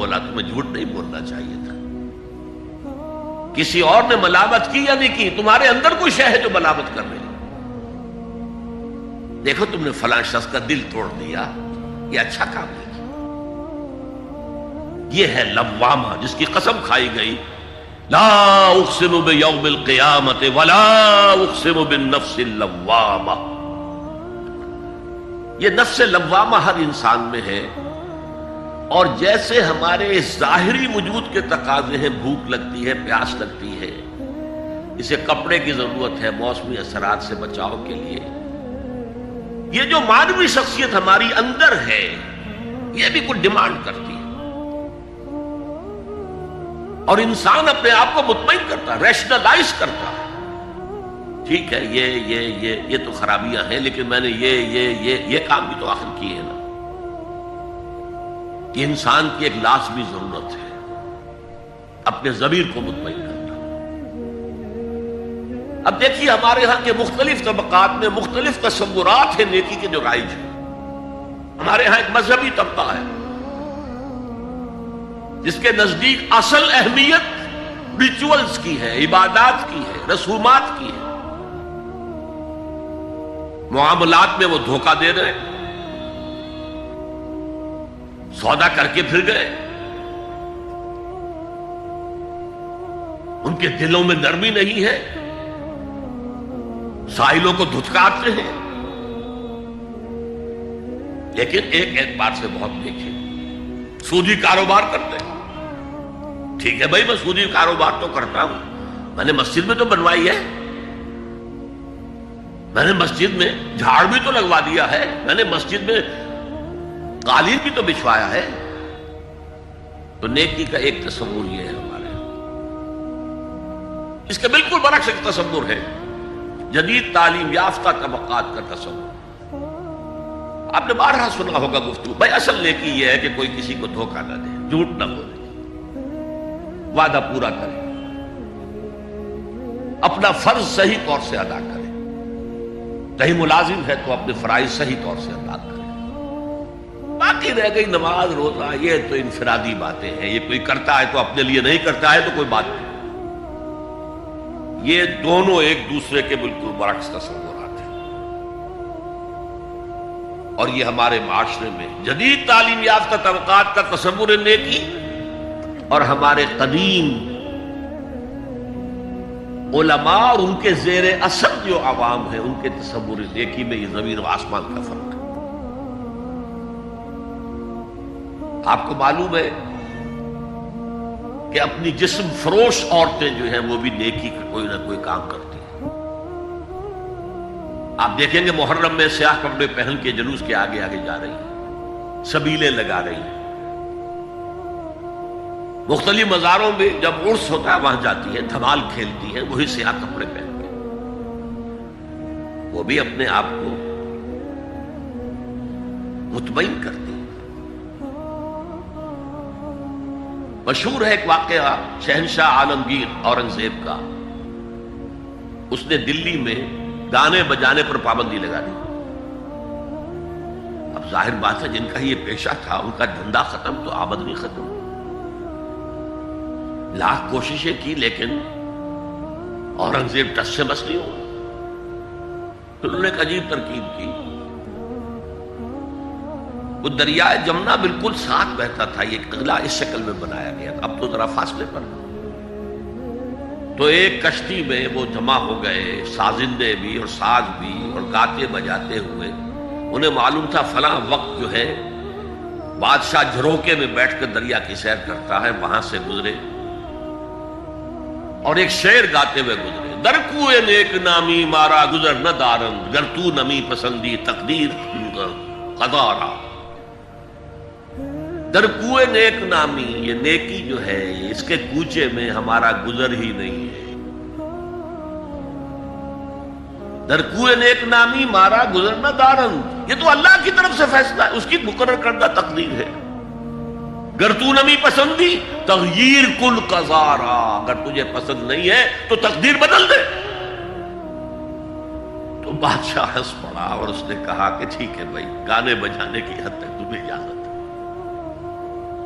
بولا تمہیں جھوٹ نہیں بولنا چاہیے تھا. کسی اور نے ملامت کی یا نہیں کی؟ تمہارے اندر کوئی شے ہے جو ملامت کر رہی. دیکھو تم نے فلاں شخص کا دل توڑ دیا، یہ اچھا کام نہیں کیا. یہ ہے لوامہ جس کی قسم کھائی گئی، لا اقسم بیوم القیامت ولا اقسم بالنفس اللوامہ. یہ نفس لوامہ ہر انسان میں ہے، اور جیسے ہمارے ظاہری وجود کے تقاضے ہیں، بھوک لگتی ہے، پیاس لگتی ہے، اسے کپڑے کی ضرورت ہے موسمی اثرات سے بچاؤ کے لیے، یہ جو مانوی شخصیت ہماری اندر ہے یہ بھی کچھ ڈیمانڈ کرتی ہے. اور انسان اپنے آپ کو مطمئن کرتا ہے، ریشنلائز کرتا ہے. ٹھیک ہے یہ تو خرابیاں ہیں، لیکن میں نے یہ کام بھی تو آخر کیے ہیں نا. یہ انسان کی ایک لازمی ضرورت ہے، اپنے ضمیر کو مطمئن کرنا. اب دیکھیے ہمارے ہاں کے مختلف طبقات میں مختلف تصورات ہیں نیکی کے جو رائج ہیں. ہمارے ہاں ایک مذہبی طبقہ ہے جس کے نزدیک اصل اہمیت ریچولز کی ہے، عبادات کی ہے، رسومات کی ہے. معاملات میں وہ دھوکہ دے رہے ہیں، سودا کر کے پھر گئے، ان کے دلوں میں نرمی نہیں ہے، سائلوں کو دھتکارتے ہیں. لیکن ایک اعتبار سے بہت دیکھے، سودی کاروبار کرتے ہیں. ٹھیک ہے بھائی، میں سودی کاروبار تو کرتا ہوں، میں نے مسجد میں تو بنوائی ہے، میں نے مسجد میں جھاڑ بھی تو لگوا دیا ہے، میں نے مسجد میں قالین بھی تو بچھوایا ہے. تو نیکی کا ایک تصور یہ ہے ہمارے، اس کے بالکل برعکس ایک تصور ہے جدید تعلیم یافتہ طبقات کا تصور. آپ نے بارہا سنا ہوگا گفتگو، بھائی اصل نیکی یہ ہے کہ کوئی کسی کو دھوکہ نہ دے، جھوٹ نہ بولے، وعدہ پورا کرے، اپنا فرض صحیح طور سے ادا کرے، کہیں ملازم ہے تو اپنے فرائض صحیح طور سے ادا کرے. باقی رہ گئی نماز روزہ، یہ تو انفرادی باتیں ہیں، یہ کوئی کرتا ہے تو اپنے لیے نہیں کرتا ہے تو کوئی بات نہیں. یہ دونوں ایک دوسرے کے بالکل برعکس تصورات ہیں. اور یہ ہمارے معاشرے میں جدید تعلیم یافتہ طبقات کا تصور نیکی اور ہمارے قدیم علماء اور ان کے زیر اثر جو عوام ہیں ان کے تصور نیکی میں یہ زمین و آسمان کا فرق ہے. آپ کو معلوم ہے کہ اپنی جسم فروش عورتیں جو ہیں وہ بھی نیکی کا کوئی نہ کوئی کام کرتی ہیں. آپ دیکھیں گے محرم میں سیاہ کپڑے پہن کے جلوس کے آگے آگے جا رہی ہیں، سبیلیں لگا رہی ہیں. مختلف مزاروں میں جب عرس ہوتا ہے وہاں جاتی ہے، دھمال کھیلتی ہے، وہی سیاہ کپڑے پہن کے. وہ بھی اپنے آپ کو مطمئن کرتی ہے. مشہور ہے ایک واقعہ شہنشاہ عالمگیر اورنگزیب کا. اس نے دلی میں گانے بجانے پر پابندی لگا دی. اب ظاہر بات ہے جن کا یہ پیشہ تھا ان کا دھندا ختم تو آمدنی ختم. لاکھ کوششیں کی لیکن اورنگزیب ٹس سے بس نہیں ہوا. تو انہوں نے ایک عجیب ترکیب کی. وہ دریائے جمنا بالکل ساتھ بہتا تھا، یہ قلعہ اس شکل میں بنایا گیا تھا، اب تو ذرا فاصلے پر. تو ایک کشتی میں وہ جمع ہو گئے، سازندے بھی اور ساز بھی، اور گاتے بجاتے ہوئے. انہیں معلوم تھا فلاں وقت جو ہے بادشاہ جھروکے میں بیٹھ کر دریا کی سیر کرتا ہے، وہاں سے گزرے اور ایک شعر گاتے ہوئے گزرے. در کوئے نیک نامی مارا گزر نہ دارند، گر تو نمی پسندی تقدیر قضا. در کوئے نیک نامی، یہ نیکی جو ہے اس کے کوچے میں ہمارا گزر ہی نہیں ہے. در کوئے نیک نامی مارا گزر نہ دارند، یہ تو اللہ کی طرف سے فیصلہ ہے، اس کی مقرر کردہ تقدیر ہے. گر تو نمی پسندی تغییر کل قضارا، اگر تجھے پسند نہیں ہے تو تقدیر بدل دے. تو بادشاہ ہنس پڑا اور اس نے کہا کہ ٹھیک ہے بھائی، گانے بجانے کی حد تک تمہیں اجازت ہے.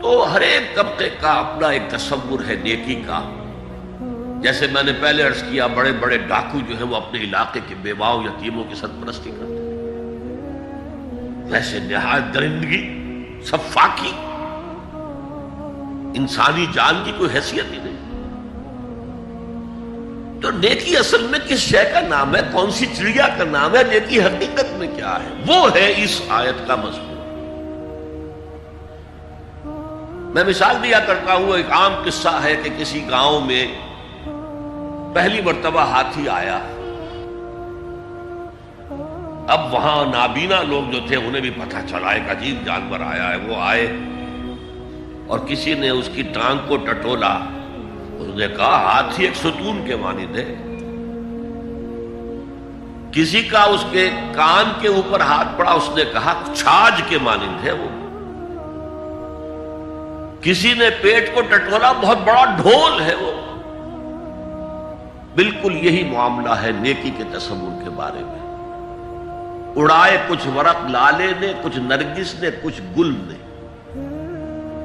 تو ہر ایک طبقے کا اپنا ایک تصور ہے نیکی کا. جیسے میں نے پہلے عرض کیا بڑے بڑے ڈاکو جو ہیں وہ اپنے علاقے کے بیواؤں یتیموں کی سرپرستی کرتے ہیں، ویسے نہایت درندگی، سفاکی، انسانی جان کی کوئی حیثیت ہی نہیں. تو نیکی اصل میں کس شے کا نام ہے، کون سی چڑیا کا نام ہے، نیکی حقیقت میں کیا ہے، وہ ہے اس آیت کا مضمون. میں مثال دیا کرتا ہوں، ایک عام قصہ ہے کہ کسی گاؤں میں پہلی مرتبہ ہاتھی آیا. اب وہاں نابینا لوگ جو تھے انہیں بھی پتہ چلا ایک عجیب جانور آیا ہے. وہ آئے اور کسی نے اس کی ٹانگ کو ٹٹولا. اس نے کہا ہاتھی ایک ستون کے مانند ہے. کسی کا اس کے کان کے اوپر ہاتھ پڑا، اس نے کہا چھاج کے مانند ہے وہ. کسی نے پیٹ کو ٹٹولا، بہت بڑا ڈھول ہے وہ. بالکل یہی معاملہ ہے نیکی کے تصور کے بارے میں. اڑائے کچھ ورق لالے نے، کچھ نرگس نے، کچھ گل نے.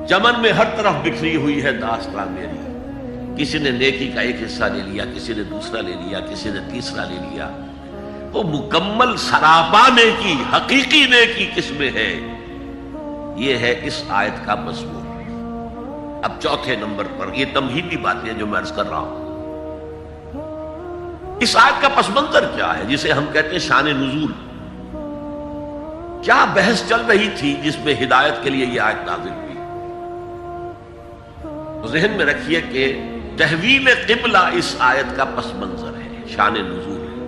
چمن میں ہر طرف بکھری ہوئی ہے داستان میری. کسی نے نیکی کا ایک حصہ لے لیا، کسی نے دوسرا لے لیا، کسی نے تیسرا لے لیا. وہ مکمل سراپا نیکی، حقیقی نیکی کس میں ہے، یہ ہے اس آیت کا مضمون. اب چوتھے نمبر پر یہ تمہیدی باتیں جو میں عرض کر رہا ہوں، اس آیت کا پس منظر کیا ہے جسے ہم کہتے ہیں شان نزول. کیا بحث چل رہی تھی جس میں ہدایت کے لیے یہ آیت نازل ہوئی؟ تو ذہن میں رکھیے کہ تحویل قبلہ اس آیت کا پس منظر ہے، شان نزول ہے.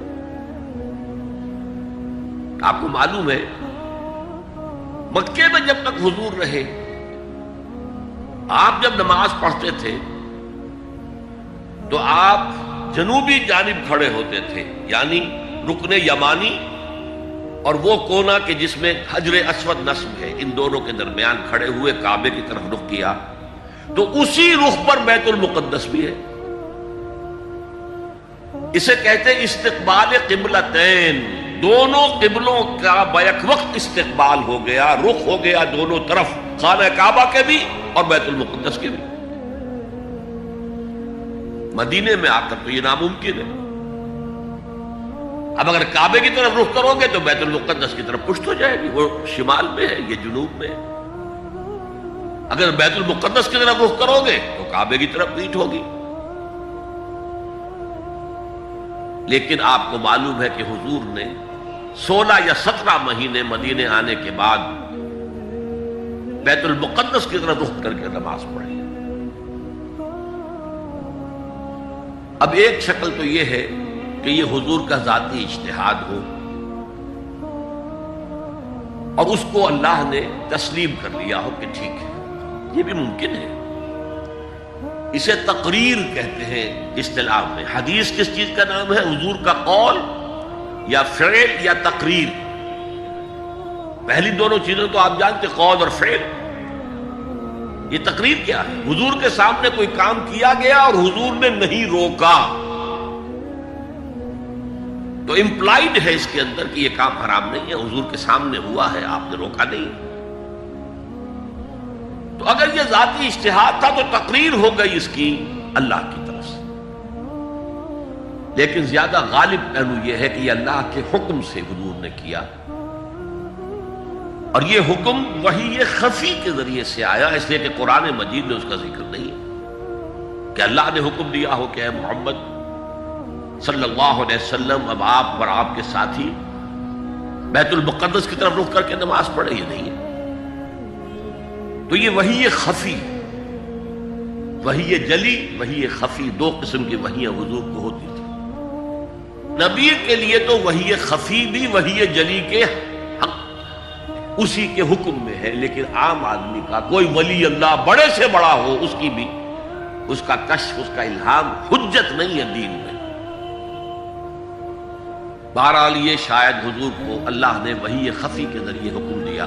آپ کو معلوم ہے مکے میں جب تک حضور رہے، آپ جب نماز پڑھتے تھے تو آپ جنوبی جانب کھڑے ہوتے تھے، یعنی رکن یمانی اور وہ کونا کہ جس میں حجر اسود نصب ہے، ان دونوں کے درمیان کھڑے ہوئے کعبے کی طرف رخ کیا. تو اسی رخ پر بیت المقدس بھی ہے. اسے کہتے ہیں استقبال قبلتین، دونوں قبلوں کا بیک وقت استقبال ہو گیا، رخ ہو گیا دونوں طرف، خانہ کعبہ کے بھی اور بیت المقدس کے بھی. مدینے میں آ کر تو یہ ناممکن ہے. اب اگر کعبے کی طرف رخ کرو گے تو بیت المقدس کی طرف پشت ہو جائے گی، وہ شمال میں ہے، یہ جنوب میں ہے. اگر بیت المقدس کی طرف رخ کرو گے تو کعبے کی طرف پیٹھ ہوگی. لیکن آپ کو معلوم ہے کہ حضور نے 16 یا 17 مہینے مدینے آنے کے بعد بیت المقدس کی طرف رخ کر کے نماز پڑھی. اب ایک شکل تو یہ ہے کہ یہ حضور کا ذاتی اجتہاد ہو اور اس کو اللہ نے تسلیم کر لیا ہو کہ ٹھیک ہے، یہ بھی ممکن ہے. اسے تقریر کہتے ہیں اصطلاح میں. حدیث کس چیز کا نام ہے؟ حضور کا قول یا فعل یا تقریر. پہلی دونوں چیزیں تو آپ جانتے، قول اور فعل. یہ تقریر کیا ہے؟ حضور کے سامنے کوئی کام کیا گیا اور حضور نے نہیں روکا، تو امپلائڈ ہے اس کے اندر کہ یہ کام حرام نہیں ہے، حضور کے سامنے ہوا ہے، آپ نے روکا نہیں. تو اگر یہ ذاتی اجتہاد تھا تو تقریر ہو گئی اس کی اللہ کی طرف سے. لیکن زیادہ غالب پہلو یہ ہے کہ یہ اللہ کے حکم سے حضور نے کیا، اور یہ حکم وحی خفی کے ذریعے سے آیا، اس لیے کہ قرآن مجید میں اس کا ذکر نہیں ہے کہ اللہ نے حکم دیا ہو کہ اے محمد صلی اللہ علیہ وسلم اب آپ اور آپ کے ساتھی بیت المقدس کی طرف رخ کر کے نماز پڑھے. یہ نہیں ہے. تو یہ وحی خفی، وحی جلی، وحی خفی، دو قسم کی وحیاں حضور کو ہوتی تھی. نبی کے لیے تو وحی خفی بھی وحی جلی کے حق اسی کے حکم میں ہے، لیکن عام آدمی کا کوئی ولی اللہ بڑے سے بڑا ہو، اس کی بھی اس کا کشف، اس کا الہام حجت نہیں ہے دین میں. بہرحال یہ شاید حضور کو اللہ نے وحی خفی کے ذریعے حکم دیا.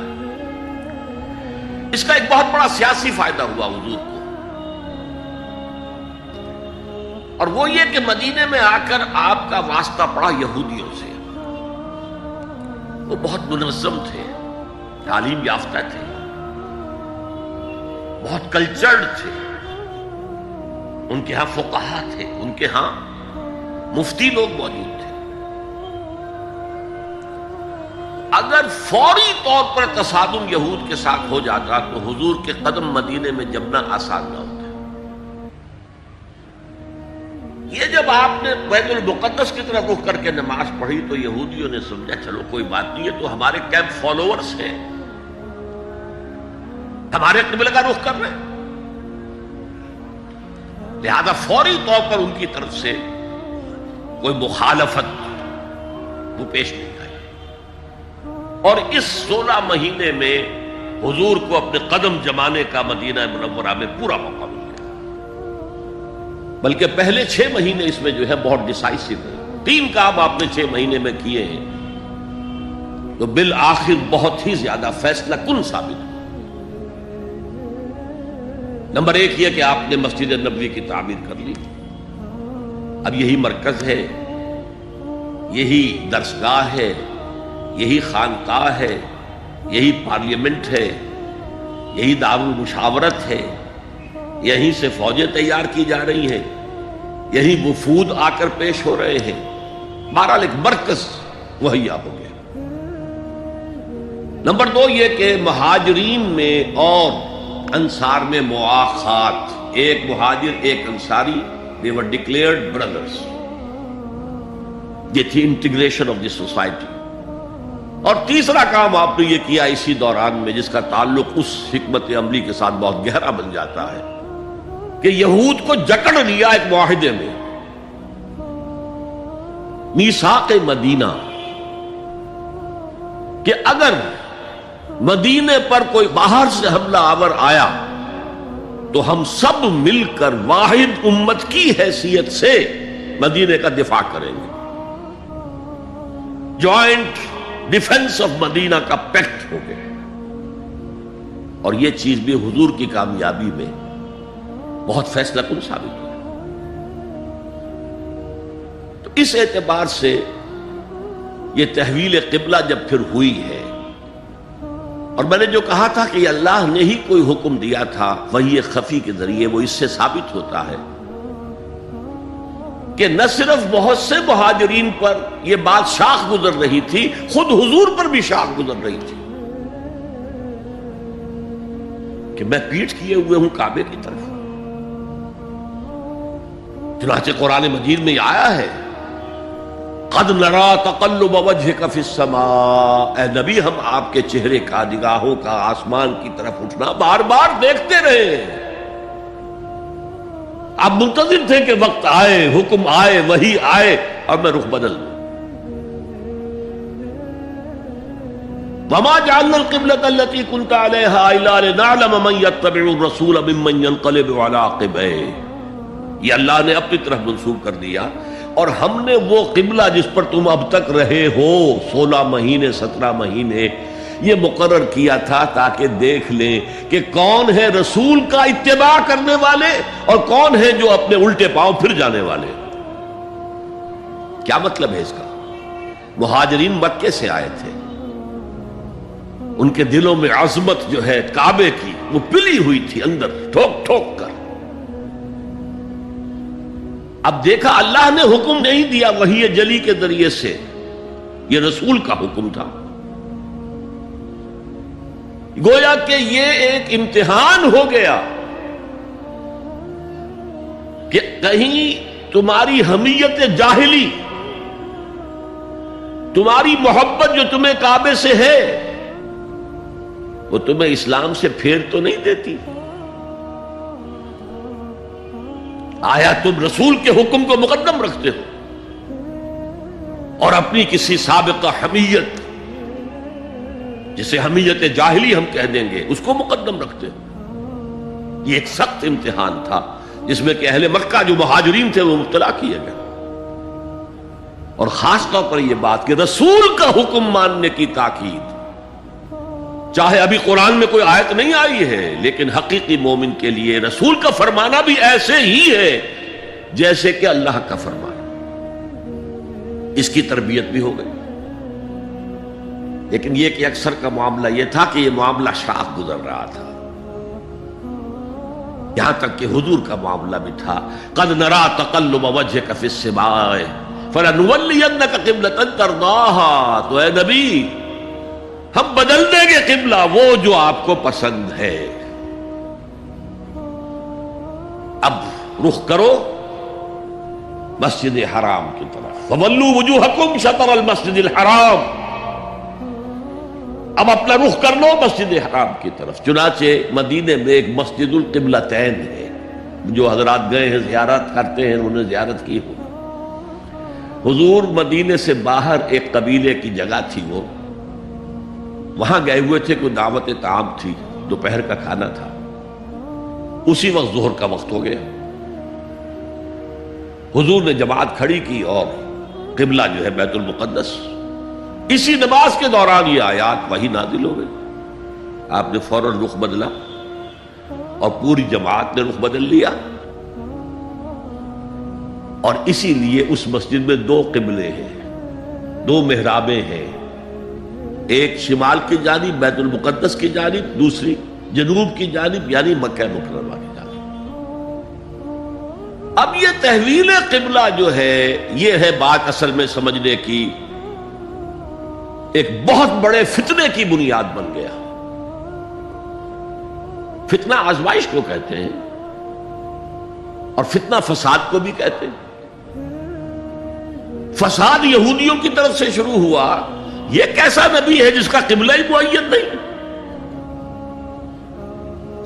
اس کا ایک بہت بڑا سیاسی فائدہ ہوا حضور کو، اور وہ یہ کہ مدینے میں آ کر آپ کا واسطہ پڑا یہودیوں سے. وہ بہت منظم تھے، تعلیم یافتہ تھے، بہت کلچرڈ تھے، ان کے ہاں فقہا تھے، ان کے ہاں مفتی لوگ موجود تھے. اگر فوری طور پر تصادم یہود کے ساتھ ہو جاتا تو حضور کے قدم مدینے میں جمنا آسان نہ ہوتا. یہ جب آپ نے بیت المقدس کی طرف رخ کر کے نماز پڑھی تو یہودیوں نے سمجھا چلو کوئی بات نہیں ہے، تو ہمارے کیمپ فالوورز ہیں، ہمارے قبلے کا رخ کر رہے ہیں، لہذا فوری طور پر ان کی طرف سے کوئی مخالفت وہ پیش نہیں آئی. اور اس 16 مہینے میں حضور کو اپنے قدم جمانے کا مدینہ منورہ میں پورا موقع مل گیا. بلکہ پہلے 6 مہینے اس میں جو ہے بہت ڈیسائسو ہے. 3 کام آپ نے 6 مہینے میں کیے ہیں تو بالآخر بہت ہی زیادہ فیصلہ کن ثابت ہو. نمبر 1 یہ کہ آپ نے مسجد نبوی کی تعمیر کر لی. اب یہی مرکز ہے، یہی درسگاہ ہے، یہی خانقاہ ہے، یہی پارلیمنٹ ہے، یہی دارالمشاورت ہے، یہیں سے فوجیں تیار کی جا رہی ہیں، یہی وفود آ کر پیش ہو رہے ہیں. بہرحال ایک مرکز مہیا ہو گیا. نمبر 2 یہ کہ مہاجرین میں اور انصار میں مواخات، ایک مہاجر ایک Ansari, they were declared brothers. یہ تھی انٹیگریشن آف دی سوسائٹی. اور تیسرا کام آپ نے یہ کیا اسی دوران میں جس کا تعلق اس حکمت عملی کے ساتھ بہت گہرا بن جاتا ہے کہ یہود کو جکڑ لیا ایک معاہدے میں، میثاق مدینہ، کہ اگر مدینے پر کوئی باہر سے حملہ آور آیا تو ہم سب مل کر واحد امت کی حیثیت سے مدینے کا دفاع کریں گے. جوائنٹ ڈیفنس آف مدینہ کا پیکٹ ہو گیا. اور یہ چیز بھی حضور کی کامیابی میں بہت فیصلہ کن ثابت ہوا. تو اس اعتبار سے یہ تحویل قبلہ جب پھر ہوئی ہے، اور میں نے جو کہا تھا کہ اللہ نے ہی کوئی حکم دیا تھا وحی خفی کے ذریعے، وہ اس سے ثابت ہوتا ہے کہ نہ صرف بہت سے مہاجرین پر یہ بات شاخ گزر رہی تھی، خود حضور پر بھی شاخ گزر رہی تھی کہ میں پیٹھ کیے ہوئے ہوں کعبے کی طرف. چنانچہ قرآن مجید میں آیا ہے قد نرا تقلب وجهك في السماء، اے نبی ہم آپ کے چہرے کا، نگاہوں کا آسمان کی طرف اٹھنا بار بار دیکھتے رہے. آپ منتظر تھے کہ وقت آئے، حکم آئے، وحی آئے اور میں رخ بدل دوں. وما جعلنا القبلة التي كنت عليها الا لنعلم من يتبع الرسول ممن ينقلب على عقبيه. یہ اللہ نے اپنی طرف منسوب کر دیا، اور ہم نے وہ قبلہ جس پر تم اب تک رہے ہو 16 مہینے 17 مہینے یہ مقرر کیا تھا تاکہ دیکھ لیں کہ کون ہے رسول کا اتباع کرنے والے اور کون ہے جو اپنے الٹے پاؤں پھر جانے والے. کیا مطلب ہے اس کا؟ مہاجرین مکے سے آئے تھے، ان کے دلوں میں عظمت جو ہے کعبے کی وہ پلی ہوئی تھی اندر ٹھوک ٹھوک کر. اب دیکھا اللہ نے حکم نہیں دیا وحی جلی کے ذریعے سے، یہ رسول کا حکم تھا. گویا کہ یہ ایک امتحان ہو گیا کہ کہیں تمہاری حمیت جاہلی، تمہاری محبت جو تمہیں کعبے سے ہے وہ تمہیں اسلام سے پھیر تو نہیں دیتی. آیا تم رسول کے حکم کو مقدم رکھتے ہو اور اپنی کسی سابقہ حمیت، جسے حمیت جاہلی ہم کہہ دیں گے، اس کو مقدم رکھتے ہو. یہ ایک سخت امتحان تھا جس میں کہ اہل مکہ جو مہاجرین تھے وہ مبتلا کیے گئے. اور خاص طور پر یہ بات کہ رسول کا حکم ماننے کی تاکید، چاہے ابھی قرآن میں کوئی آیت نہیں آئی ہے لیکن حقیقی مومن کے لیے رسول کا فرمانا بھی ایسے ہی ہے جیسے کہ اللہ کا فرمانا. اس کی تربیت بھی ہو گئی. لیکن یہ کہ اکثر کا معاملہ یہ تھا کہ یہ معاملہ شاخ گزر رہا تھا. یہاں تک کہ حضور کا معاملہ بھی تھا، قد نرا تقلب وجهك في السماء فلنولینک قبلۃ ترضاها، تو اے نبی ہم بدل دیں گے قبلہ وہ جو آپ کو پسند ہے، اب رخ کرو مسجد حرام کی طرف، فولوا وجوہکم شطر المسجد الحرام، اب اپنا رخ کر لو مسجد حرام کی طرف۔ چنانچہ مدینے میں ایک مسجد القبلتین ہے، جو حضرات گئے ہیں زیارت کرتے ہیں انہوں نے زیارت کی ہوگی۔ حضور مدینے سے باہر ایک قبیلے کی جگہ تھی، وہ وہاں گئے ہوئے تھے، کوئی دعوت طعام تھی، دوپہر کا کھانا تھا، اسی وقت ظہر کا وقت ہو گیا۔ حضور نے جماعت کھڑی کی اور قبلہ جو ہے بیت المقدس، اسی نماز کے دوران یہ آیات وہی نازل ہو گئی، آپ نے فوراً رخ بدلا اور پوری جماعت نے رخ بدل لیا، اور اسی لیے اس مسجد میں دو قبلے ہیں، دو محرابیں ہیں، ایک شمال کی جانب بیت المقدس کی جانب، دوسری جنوب کی جانب یعنی مکہ مکرمہ کی جانب۔ اب یہ تحویل قبلہ جو ہے یہ ہے بات اصل میں سمجھنے کی، ایک بہت بڑے فتنے کی بنیاد بن گیا۔ فتنہ آزمائش کو کہتے ہیں اور فتنہ فساد کو بھی کہتے ہیں۔ فساد یہودیوں کی طرف سے شروع ہوا، یہ کیسا نبی ہے جس کا قبلہ ہی معین نہیں؟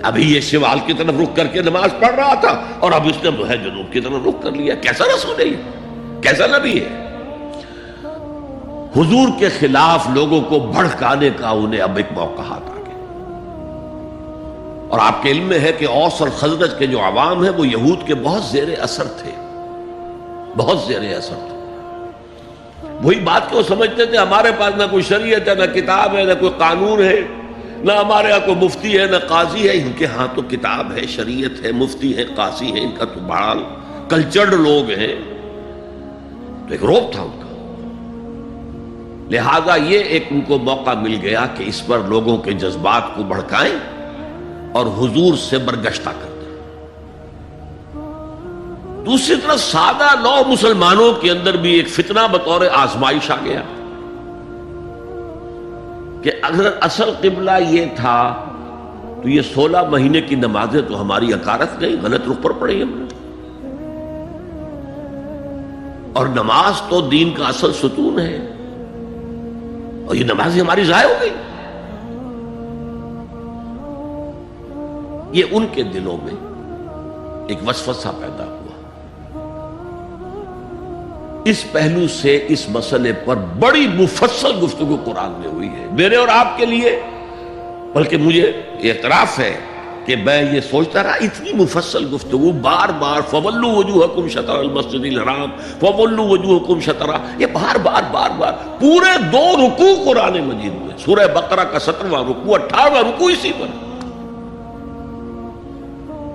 ابھی یہ شمال کی طرف رخ کر کے نماز پڑھ رہا تھا اور اب اس نے جو ہے جنوب کی طرف رخ کر لیا، کیسا رسول ہے یہ؟ کیسا نبی ہے؟ حضور کے خلاف لوگوں کو بھڑکانے کا انہیں اب ایک موقع ہاتھ آ گیا، اور آپ کے علم میں ہے کہ اوس اور خزرج کے جو عوام ہیں وہ یہود کے بہت زیر اثر تھے، بہت زیر اثر تھے۔ وہی بات کہ وہ سمجھتے تھے ہمارے پاس نہ کوئی شریعت ہے، نہ کتاب ہے، نہ کوئی قانون ہے، نہ ہمارے ہاں کوئی مفتی ہے، نہ قاضی ہے۔ ان کے ہاں تو کتاب ہے، شریعت ہے، مفتی ہے، قاضی ہے، ان کا تو بڑا کلچرڈ لوگ ہیں، تو ایک روب تھا ان کا۔ لہذا یہ ایک ان کو موقع مل گیا کہ اس پر لوگوں کے جذبات کو بھڑکائیں اور حضور سے برگشتہ کر دیں۔ دوسری طرف سادہ لو مسلمانوں کے اندر بھی ایک فتنہ بطور آزمائش آ گیا کہ اگر اصل قبلہ یہ تھا تو یہ 16 مہینے کی نمازیں تو ہماری اکارت گئی، غلط رخ پر پڑی ہم نے، اور نماز تو دین کا اصل ستون ہے، اور یہ نمازیں ہماری ضائع ہو گئی۔ یہ ان کے دلوں میں ایک وسوسہ پیدا ہوا۔ اس پہلو سے اس مسئلے پر بڑی مفصل گفتگو قرآن میں ہوئی ہے، میرے اور آپ کے لیے، بلکہ مجھے اعتراف ہے کہ میں یہ سوچتا رہا اتنی مفصل گفتگو بار بار فولوا وجوہکم شطر المسجد الحرام، فولوا وجوہکم شطر، یہ بار بار پورے 2 رکوع قرآن مجید میں، سورہ بقرہ کا 17واں رکوع، 18واں رکوع اسی پر،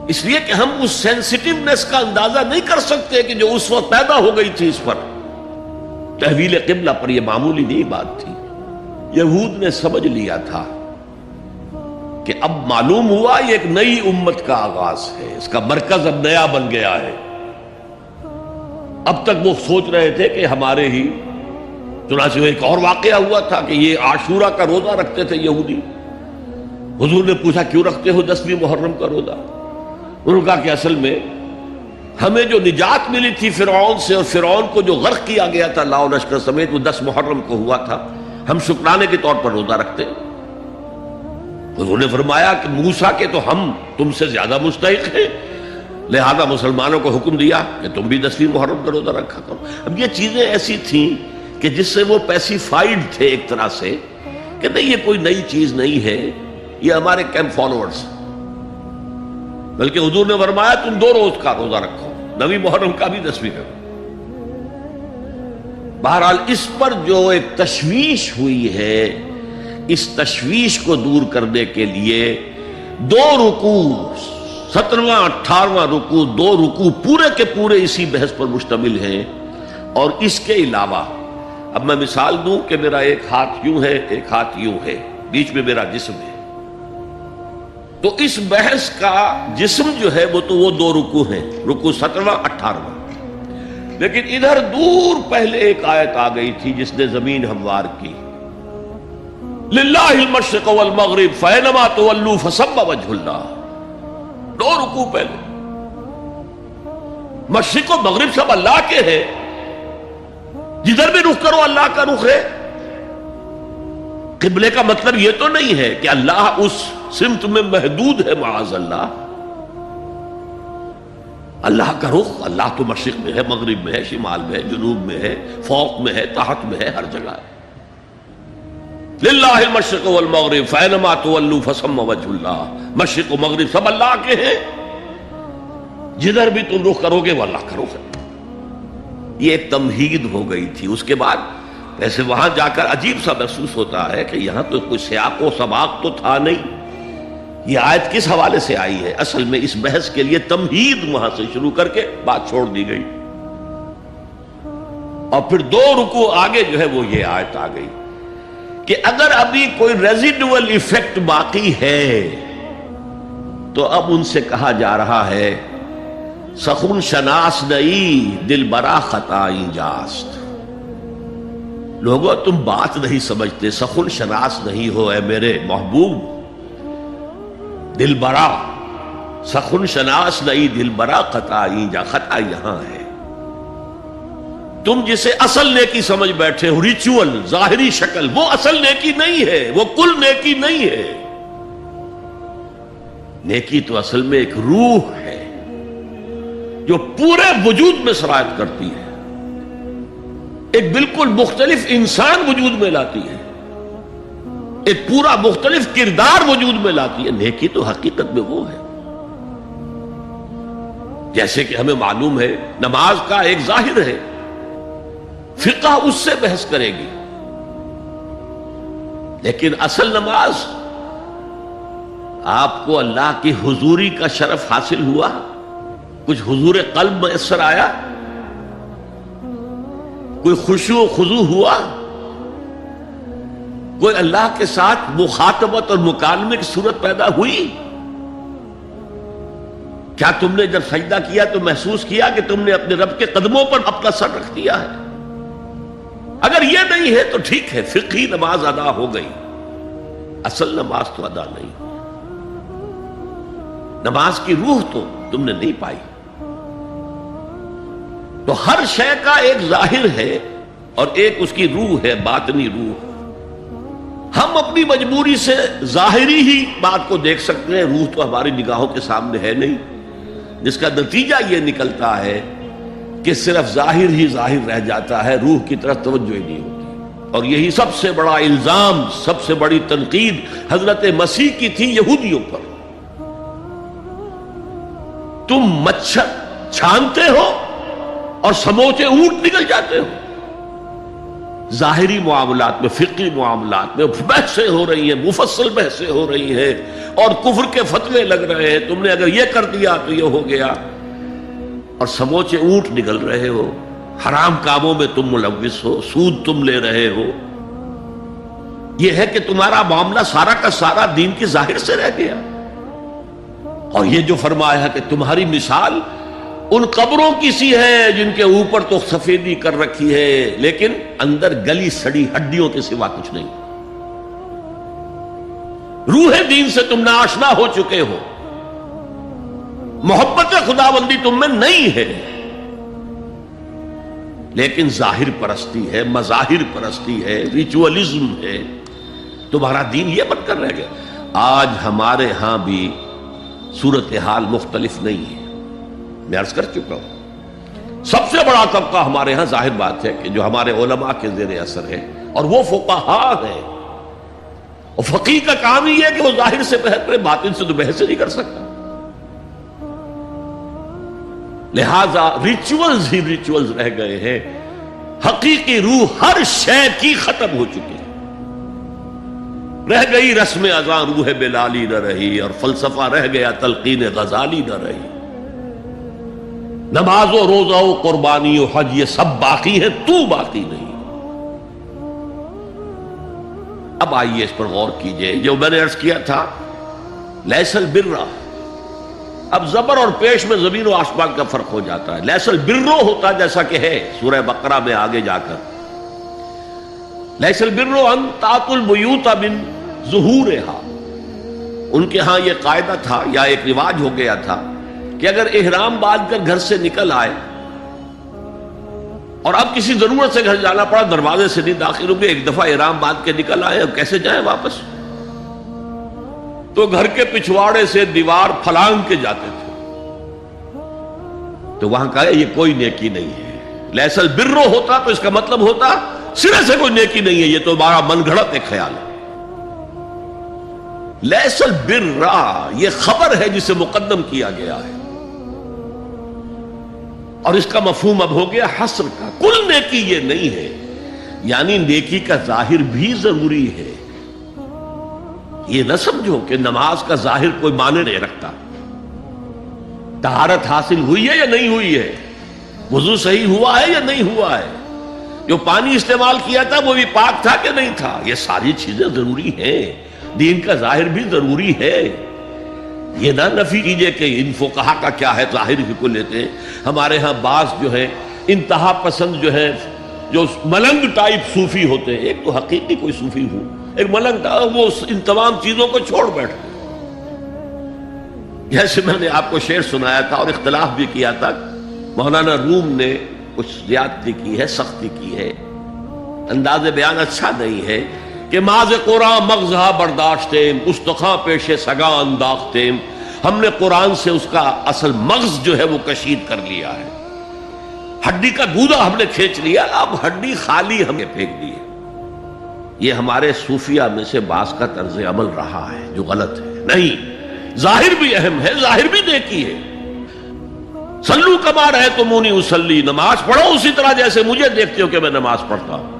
اس لیے کہ ہم اس سینسٹیونیس کا اندازہ نہیں کر سکتے کہ جو اس وقت پیدا ہو گئی تھی اس پر۔ تحویل قبلہ پر یہ معمولی نہیں بات تھی، یہود نے سمجھ لیا تھا کہ اب معلوم ہوا یہ ایک نئی امت کا آغاز ہے، اس کا مرکز اب نیا بن گیا ہے۔ اب تک وہ سوچ رہے تھے کہ ہمارے ہی، چنانچہ ایک اور واقعہ ہوا تھا کہ یہ عاشورہ کا روزہ رکھتے تھے یہودی۔ حضور نے پوچھا کیوں رکھتے ہو 10ویں محرم کا روزہ؟ انہوں نے کہا کہ اصل میں ہمیں جو نجات ملی تھی فرعون سے، اور فرعون کو جو غرق کیا گیا تھا لاؤ لشکر سمیت، وہ 10 محرم کو ہوا تھا، ہم شکرانے کے طور پر روزہ رکھتے ہیں۔ حضور نے فرمایا کہ موسیٰ کے تو ہم تم سے زیادہ مستحق ہیں، لہذا مسلمانوں کو حکم دیا کہ تم بھی 10ویں محرم کا روزہ رکھا کرو۔ اب یہ چیزیں ایسی تھیں کہ جس سے وہ پیسیفائیڈ تھے ایک طرح سے کہ نہیں یہ کوئی نئی چیز نہیں ہے، یہ ہمارے کیمپ فالوورز، بلکہ حضور نے فرمایا تم 2 روز کا روزہ رکھو، 9ویں محرم کا بھی 10ویں کا۔ بہرحال اس پر جو ایک تشویش ہوئی ہے، اس تشویش کو دور کرنے کے لیے 2 رکوع، 17واں 18واں رکوع، 2 رکوع پورے کے پورے اسی بحث پر مشتمل ہیں۔ اور اس کے علاوہ اب میں مثال دوں کہ میرا ایک ہاتھ یوں ہے، ایک ہاتھ یوں ہے، بیچ میں میرا جسم ہے، تو اس بحث کا جسم جو ہے وہ تو وہ دو رکوع ہیں، رکوع 17واں 18واں، لیکن ادھر دور پہلے ایک آیت آ گئی تھی جس نے زمین ہموار کی، للہ المشرق والمغرب فینما تولوا فثم وجہ اللہ. دو رکوع پہلے، مشرق و مغرب سب اللہ کے ہیں، جدھر بھی رخ کرو اللہ کا رخ ہے. قبلے کا مطلب یہ تو نہیں ہے کہ اللہ اس سمت میں محدود ہے، معاذ اللہ. اللہ کا رخ، اللہ تو مشرق میں ہے، مغرب میں ہے، شمال میں ہے، جنوب میں ہے، فوق میں ہے، تحت میں ہے، ہر جگہ ہے. للہ المشرق والمغرب فینما تولوا فثم وجہ اللہ. مشرق و مغرب سب اللہ کے ہیں، جدھر بھی تم رخ کرو گے وہ اللہ کا رخ ہے. یہ ایک تمہید ہو گئی تھی. اس کے بعد ویسے وہاں جا کر عجیب سا محسوس ہوتا ہے کہ یہاں تو کوئی سیاق و سباق تو تھا نہیں. یہ آیت کس حوالے سے آئی ہے؟ اصل میں اس بحث کے لیے تمہید وہاں سے شروع کر کے بات چھوڑ دی گئی، اور پھر دو رکوع آگے جو ہے وہ یہ آیت آ گئی کہ اگر ابھی کوئی ریزیڈول ایفیکٹ باقی ہے تو اب ان سے کہا جا رہا ہے سخن شناس نئی دل برا خطائی جاست. لوگوں تم بات نہیں سمجھتے، سخن شناس نہیں ہو اے میرے محبوب. دل برا، سخن شناس نئی دل برا خطائی جا. خطا یہاں ہے، تم جسے اصل نیکی سمجھ بیٹھے ہو، ریچول، ظاہری شکل، وہ اصل نیکی نہیں ہے، وہ کل نیکی نہیں ہے. نیکی تو اصل میں ایک روح ہے جو پورے وجود میں سرایت کرتی ہے، ایک بالکل مختلف انسان وجود میں لاتی ہے، ایک پورا مختلف کردار وجود میں لاتی ہے. نیکی تو حقیقت میں وہ ہے. جیسے کہ ہمیں معلوم ہے نماز کا ایک ظاہر ہے، فقہ اس سے بحث کرے گی، لیکن اصل نماز آپ کو اللہ کی حضوری کا شرف حاصل ہوا؟ کچھ حضور قلب میسر آیا؟ کوئی خشوع و خضوع ہوا؟ کوئی اللہ کے ساتھ مخاطبت اور مکالمے کی صورت پیدا ہوئی؟ کیا تم نے جب سجدہ کیا تو محسوس کیا کہ تم نے اپنے رب کے قدموں پر اپنا سر رکھ دیا ہے؟ اگر یہ نہیں ہے تو ٹھیک ہے، فقہی نماز ادا ہو گئی، اصل نماز تو ادا نہیں ہوئی. نماز کی روح تو تم نے نہیں پائی. تو ہر شے کا ایک ظاہر ہے اور ایک اس کی روح ہے، باطنی روح. ہم اپنی مجبوری سے ظاہری ہی بات کو دیکھ سکتے ہیں، روح تو ہماری نگاہوں کے سامنے ہے نہیں، جس کا نتیجہ یہ نکلتا ہے کہ صرف ظاہر ہی ظاہر رہ جاتا ہے، روح کی طرف توجہ ہی نہیں ہوتی. اور یہی سب سے بڑا الزام، سب سے بڑی تنقید حضرت مسیح کی تھی یہودیوں پر. تم مچھر چھانتے ہو اور سموچے اونٹ نکل جاتے ہو. ظاہری معاملات میں، فقہی معاملات میں بحثیں ہو رہی ہیں، مفصل بحثیں ہو رہی ہیں، اور کفر کے فتوے لگ رہے ہیں. تم نے اگر یہ کر دیا تو یہ ہو گیا، اور سموچے اونٹ نکل رہے ہو. حرام کاموں میں تم ملوث ہو، سود تم لے رہے ہو. یہ ہے کہ تمہارا معاملہ سارا کا سارا دین کی ظاہر سے رہ گیا. اور یہ جو فرمایا ہے کہ تمہاری مثال ان قبروں کی سی ہے جن کے اوپر تو سفیدی کر رکھی ہے لیکن اندر گلی سڑی ہڈیوں کے سوا کچھ نہیں. روح دین سے تم ناآشنا ہو چکے ہو، محبت خداوندی تم میں نہیں ہے، لیکن ظاہر پرستی ہے، مظاہر پرستی ہے، ریچولزم ہے. تمہارا دین یہ بن کر رہ گیا. آج ہمارے ہاں بھی صورتحال مختلف نہیں ہے. میں عرض کر چکا ہوں، سب سے بڑا طبقہ ہمارے ہاں ظاہر بات ہے کہ جو ہمارے علماء کے زیر اثر ہے، اور وہ فقہاء ہیں. اور فقیہ کا کام ہی ہے کہ وہ ظاہر سے بحث کرے، باطن سے تو بحث نہیں کر سکتا. لہذا ریچولز ہی ریچولز رہ گئے ہیں، حقیقی روح ہر شے کی ختم ہو چکی ہے. رہ گئی رسم اذاں روح بلالی نہ رہی، اور فلسفہ رہ گیا تلقین غزالی نہ رہی. نماز و روزہ و قربانی و حج یہ سب باقی ہے، تو باقی نہیں. اب آئیے اس پر غور کیجئے. جو میں نے عرض کیا تھا لیس البر، اب زبر اور پیش میں زمین و آسمان کا فرق ہو جاتا ہے. لیس البر ہوتا جیسا کہ ہے سورہ بقرہ میں آگے جا کر، لیس البر ان تاتوا البیوت من ظہورها. ان کے ہاں یہ قاعدہ تھا یا ایک رواج ہو گیا تھا کہ اگر احرام باندھ کر گھر سے نکل آئے اور اب کسی ضرورت سے گھر جانا پڑا، دروازے سے نہیں داخل ہو گئے، ایک دفعہ احرام باندھ کے نکل آئے، اب کیسے جائیں واپس؟ تو گھر کے پچھواڑے سے دیوار پھلانگ کے جاتے تھے. تو وہاں کہا یہ کوئی نیکی نہیں ہے. لیس البر ہوتا تو اس کا مطلب ہوتا سرے سے کوئی نیکی نہیں ہے، یہ تو ہمارا من گھڑت ایک خیال ہے. لیس البر یہ خبر ہے جسے مقدم کیا گیا ہے، اور اس کا مفہوم اب ہو گیا حصر کا. کل نیکی یہ نہیں ہے، یعنی نیکی کا ظاہر بھی ضروری ہے. یہ نہ سمجھو کہ نماز کا ظاہر کوئی معنی نہیں رکھتا. طہارت حاصل ہوئی ہے یا نہیں ہوئی ہے، وضو صحیح ہوا ہے یا نہیں ہوا ہے، جو پانی استعمال کیا تھا وہ بھی پاک تھا کہ نہیں تھا، یہ ساری چیزیں ضروری ہیں. دین کا ظاہر بھی ضروری ہے. یہ نہ نفی کیجئے کہ ان فقہا کا کیا ہے، ظاہر ہی کو لیتے ہیں. ہمارے ہاں بعض جو ہے انتہا پسند جو ہے، جو ملنگ ٹائپ صوفی ہوتے ہیں، ایک تو حقیقی کوئی صوفی ہو، ایک ملنگ تھا، وہ ان تمام چیزوں کو چھوڑ بیٹھے. جیسے میں نے آپ کو شعر سنایا تھا اور اختلاف بھی کیا تھا، مولانا روم نے کچھ زیادتی کی ہے، سختی کی ہے، انداز بیان اچھا نہیں ہے کہ ماز قرآن مغزہ برداشتیم استخاں پیش سگاں انداختیم. ہم نے قرآن سے اس کا اصل مغز جو ہے وہ کشید کر لیا ہے، ہڈی کا گودا ہم نے کھینچ لیا، اب ہڈی خالی ہمیں پھینک دی ہے. یہ ہمارے صوفیہ میں سے بعض کا طرز عمل رہا ہے جو غلط ہے. نہیں، ظاہر بھی اہم ہے، ظاہر بھی نیکی ہے. صلو کما رأیتمونی اصلی، نماز پڑھو اسی طرح جیسے مجھے دیکھتے ہو کہ میں نماز پڑھتا ہوں.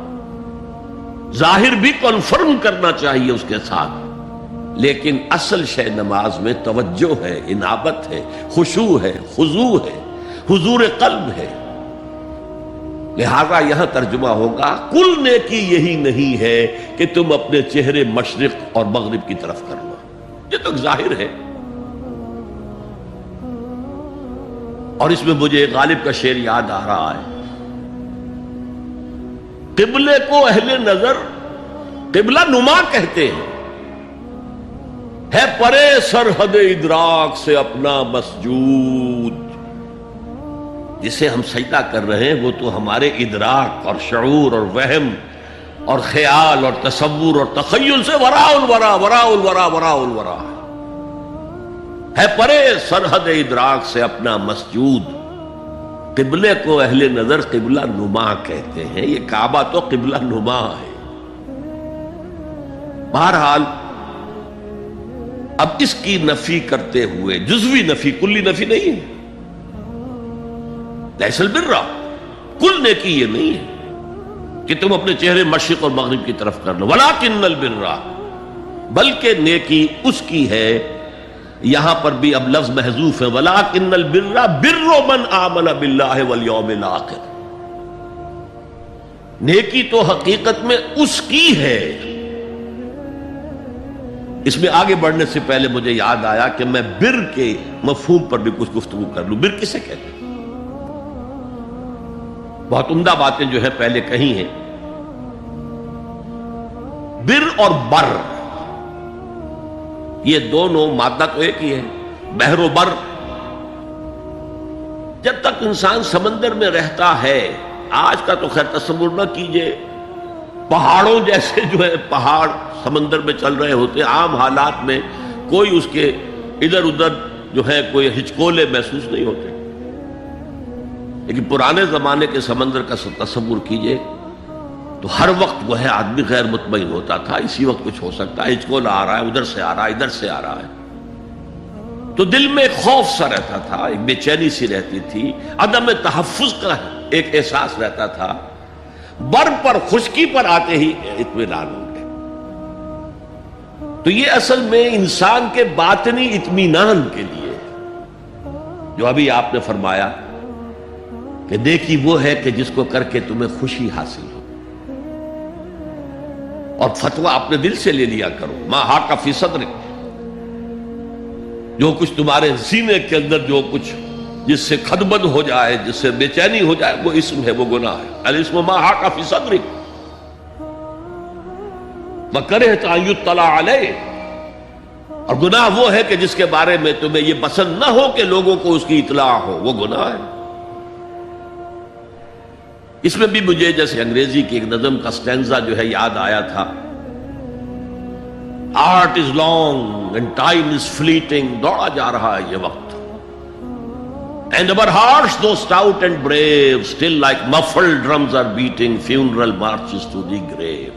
ظاہر بھی کنفرم کرنا چاہیے اس کے ساتھ، لیکن اصل شے نماز میں توجہ ہے، انابت ہے، خشوع ہے، خضوع ہے، حضور قلب ہے. لہذا یہاں ترجمہ ہوگا کل نیکی یہی نہیں ہے کہ تم اپنے چہرے مشرق اور مغرب کی طرف کر لو، یہ تو ظاہر ہے. اور اس میں مجھے غالب کا شعر یاد آ رہا ہے، قبلے کو اہل نظر قبلہ نما کہتے ہیں، ہے پرے سرحد ادراک سے اپنا مسجود. جسے ہم سجدہ کر رہے ہیں وہ تو ہمارے ادراک اور شعور اور وہم اور خیال اور تصور اور تخیل سے وراء الورا وراء الورا وراء الورا ہے. پرے سرحد ادراک سے اپنا مسجود. قبلے کو اہل نظر قبلہ نما کہتے ہیں، یہ کعبہ تو قبلہ نما ہے. بہرحال اب اس کی نفی کرتے ہوئے، جزوی نفی، کلی نفی نہیں ہے. لیس البر، کل نیکی یہ نہیں ہے کہ تم اپنے چہرے مشرق اور مغرب کی طرف کر لو. ولکن البر، بلکہ نیکی اس کی ہے. یہاں پر بھی اب لفظ محذوف ہے، ولکن البر بر من آمن باللہ والیوم الآخر. نیکی تو حقیقت میں اس کی ہے. اس میں آگے بڑھنے سے پہلے مجھے یاد آیا کہ میں بر کے مفہوم پر بھی کچھ گفتگو کر لوں. بر کسے کہتے ہیں؟ بہت عمدہ باتیں جو ہے پہلے کہی ہیں. بر اور بر یہ دونوں مادہ تو ایک ہی ہے، بحر و بر. جب تک انسان سمندر میں رہتا ہے، آج کا تو خیر تصور نہ کیجئے، پہاڑوں جیسے جو ہے پہاڑ سمندر میں چل رہے ہوتے، عام حالات میں کوئی اس کے ادھر ادھر جو ہے کوئی ہچکولے محسوس نہیں ہوتے. لیکن پرانے زمانے کے سمندر کا تصور کیجئے تو ہر وقت وہ ہے آدمی غیر مطمئن ہوتا تھا، اسی وقت کچھ ہو سکتا ہے، ہچکولا آ رہا ہے، ادھر سے آ رہا ہے، ادھر سے آ رہا ہے. تو دل میں ایک خوف سا رہتا تھا، ایک بے چینی سی رہتی تھی، عدم تحفظ کا ایک احساس رہتا تھا. بر پر، خشکی پر آتے ہی اطمینان ہو گئے. تو یہ اصل میں انسان کے باطنی اطمینان کے لیے جو ابھی آپ نے فرمایا کہ نیکی وہ ہے کہ جس کو کر کے تمہیں خوشی حاصل ہو. اور فتویٰ اپنے دل سے لے لیا کرو، ما حاک فی صدرک. جو کچھ تمہارے سینے کے اندر جو کچھ جس سے خدبد ہو جائے، جس سے بے چینی ہو جائے، وہ اسم ہے، وہ گناہ ہے۔ الاسم ما حاک فی صدرک وکرہت ان یطلع علیہ، اور گناہ وہ ہے کہ جس کے بارے میں تمہیں یہ پسند نہ ہو کہ لوگوں کو اس کی اطلاع ہو، وہ گناہ ہے۔ اس میں بھی مجھے جیسے انگریزی کی ایک نظم کا سٹینزا جو ہے یاد آیا تھا، art is long and time is fleeting, دوڑا جا رہا ہے یہ وقت، and our hearts though stout and brave still like muffled drums are beating funeral marches to the grave۔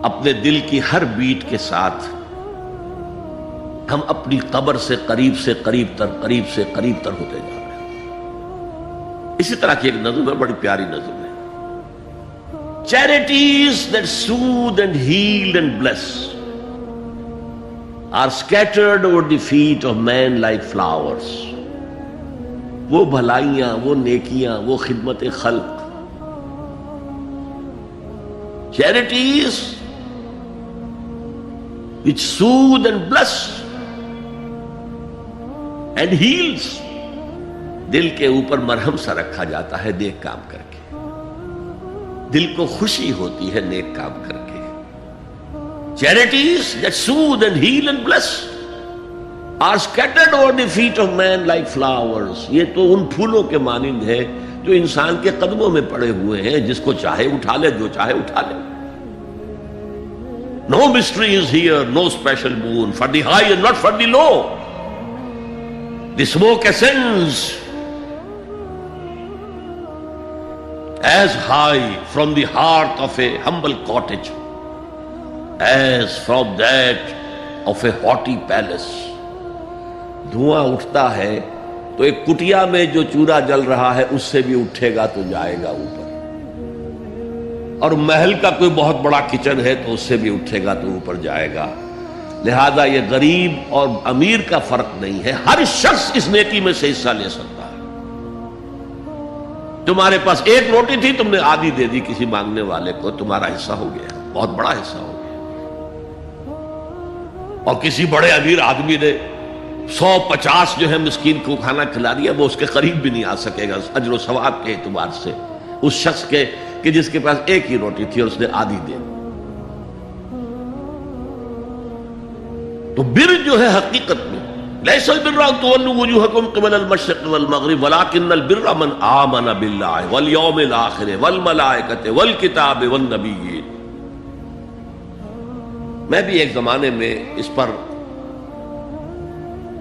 اپنے دل کی ہر بیٹ کے ساتھ ہم اپنی قبر سے قریب سے قریب تر ہوتے جا رہے ہیں۔ اسی طرح کی ایک نظم ہے، بڑی پیاری نظم ہے، charities that soothe and heal and bless are scattered over the feet of men like flowers۔ وہ بھلائیاں، وہ نیکیاں، وہ خدمت خلق، charities which soothe and bless and heals، دل کے اوپر مرہم سا رکھا جاتا ہے نیک کام کر کے، دل کو خوشی ہوتی ہے نیک کام کر کے۔ Charities that soothe and heal and bless are scattered over the feet of men like flowers۔ یہ تو ان پھولوں کے مانند ہے جو انسان کے قدموں میں پڑے ہوئے ہیں، جس کو چاہے اٹھا لے، جو چاہے اٹھا لے۔ No mystery is here, no special boon for the high and not for the low۔ The smoke ascends as high from the hearth of a humble cottage as from that of a haughty palace۔ دھواں اٹھتا ہے تو ایک کٹیا میں جو چورا جل رہا ہے اس سے بھی اٹھے گا تو جائے گا اوپر، اور محل کا کوئی بہت بڑا کچن ہے تو اس سے بھی اٹھے گا تو اوپر جائے گا۔ لہذا یہ غریب اور امیر کا فرق نہیں ہے، ہر شخص اس نیکی میں سے حصہ لے سکتا ہے۔ تمہارے پاس ایک روٹی تھی، تم نے آدھی دے دی کسی مانگنے والے کو، تمہارا حصہ ہو گیا، بہت بڑا حصہ ہو گیا۔ اور کسی بڑے امیر آدمی نے 150 جو ہے مسکین کو کھانا کھلا دیا، وہ اس کے قریب بھی نہیں آ سکے گا اجر و ثواب کے اعتبار سے اس شخص کے کہ جس کے پاس ایک ہی روٹی تھی اور اس نے آدھی دے۔ تو بر جو ہے حقیقت میں لیس البر ان تولوا وجوہکم قبل المشرق والمغرب ولکن البر من آمن باللہ والیوم الآخر والملائکۃ والکتاب والنبیین۔ میں بھی ایک زمانے میں اس پر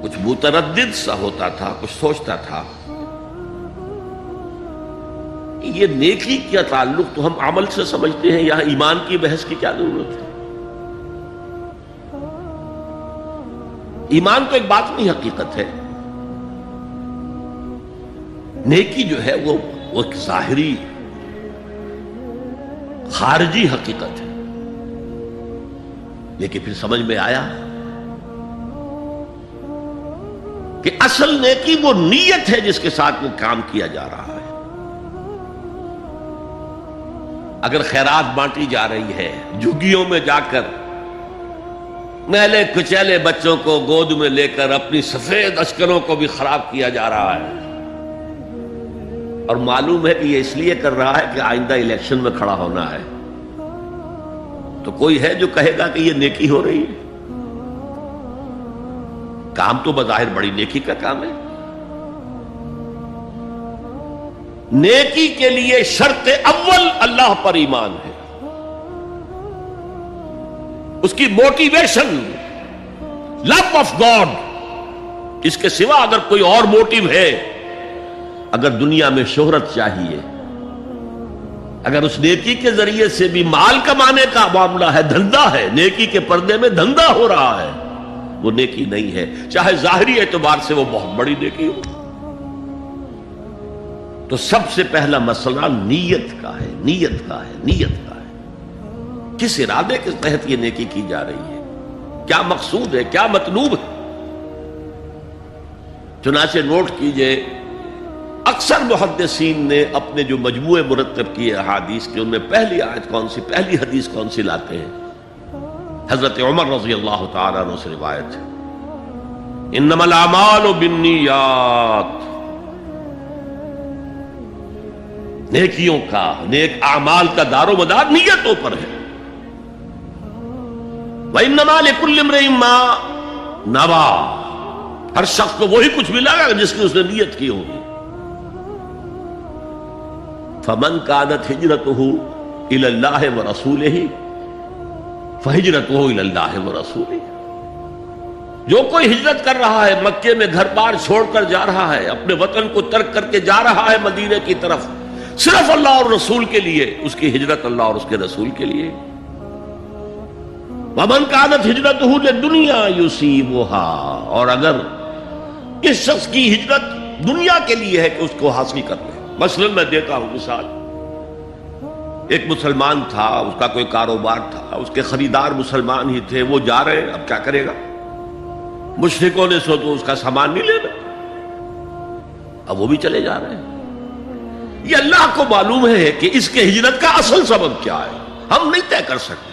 کچھ متردد سا ہوتا تھا، کچھ سوچتا تھا، یہ نیکی کا تعلق تو ہم عمل سے سمجھتے ہیں، یہاں ایمان کی بحث کی کیا ضرورت ہے؟ ایمان تو ایک باطنی حقیقت ہے، نیکی جو ہے وہ ایک ظاہری خارجی حقیقت ہے۔ لیکن پھر سمجھ میں آیا کہ اصل نیکی وہ نیت ہے جس کے ساتھ وہ کام کیا جا رہا ہے۔ اگر خیرات بانٹی جا رہی ہے، جھگیوں میں جا کر میلے کچیلے بچوں کو گود میں لے کر اپنی سفید اشکروں کو بھی خراب کیا جا رہا ہے، اور معلوم ہے کہ یہ اس لیے کر رہا ہے کہ آئندہ الیکشن میں کھڑا ہونا ہے، تو کوئی ہے جو کہے گا کہ یہ نیکی ہو رہی ہے؟ کام تو بظاہر بڑی نیکی کا کام ہے۔ نیکی کے لیے شرط اول اللہ پر ایمان ہے، اس کی موٹیویشن لو آف گاڈ، اس کے سوا اگر کوئی اور موٹیو ہے، اگر دنیا میں شہرت چاہیے، اگر اس نیکی کے ذریعے سے بھی مال کمانے کا معاملہ ہے، دھندا ہے، نیکی کے پردے میں دھندا ہو رہا ہے، وہ نیکی نہیں ہے، چاہے ظاہری اعتبار سے وہ بہت بڑی نیکی ہو۔ تو سب سے پہلا مسئلہ نیت کا ہے، نیت کا ہے، نیت کا ہے۔ کس ارادے کے تحت یہ نیکی کی جا رہی ہے، کیا مقصود ہے، کیا مطلوب ہے؟ چنانچہ نوٹ کیجئے، اکثر محدثین نے اپنے جو مجموعے مرتب کیے احادیث کے، ان میں پہلی آیت کون سی، پہلی حدیث کون سی لاتے ہیں؟ حضرت عمر رضی اللہ تعالیٰ عنہ سے روایت ہے، انما الاعمال بالنیات، نیکیوں کا، نیک اعمال کا دار و مدار نیتوں پر ہے. وانما لکل امرئ ما نوى، ہر شخص کو وہی کچھ ملے گا جس کی اس نے نیت کی ہوگی. فمن كانت ہجرته الى اللہ ورسولہ فہجرته الى اللہ ورسولہ، جو کوئی ہجرت کر رہا ہے، مکے میں گھر بار چھوڑ کر جا رہا ہے، اپنے وطن کو ترک کر کے جا رہا ہے مدینے کی طرف، صرف اللہ اور رسول کے لیے، اس کی ہجرت اللہ اور اس کے رسول کے لیے. ومن كانت ہجرته للدنیا يصيبها، اور اگر اس شخص کی ہجرت دنیا کے لیے ہے کہ اس کو حاصل کر لے. مثلا میں دیتا ہوں مثال، ایک مسلمان تھا، اس کا کوئی کاروبار تھا، اس کے خریدار مسلمان ہی تھے، وہ جا رہے ہیں، اب کیا کرے گا؟ مشرکوں نے سو تو اس کا سامان نہیں لینا، اب وہ بھی چلے جا رہے ہیں. یہ اللہ کو معلوم ہے کہ اس کے ہجرت کا اصل سبب کیا ہے، ہم نہیں طے کر سکتے.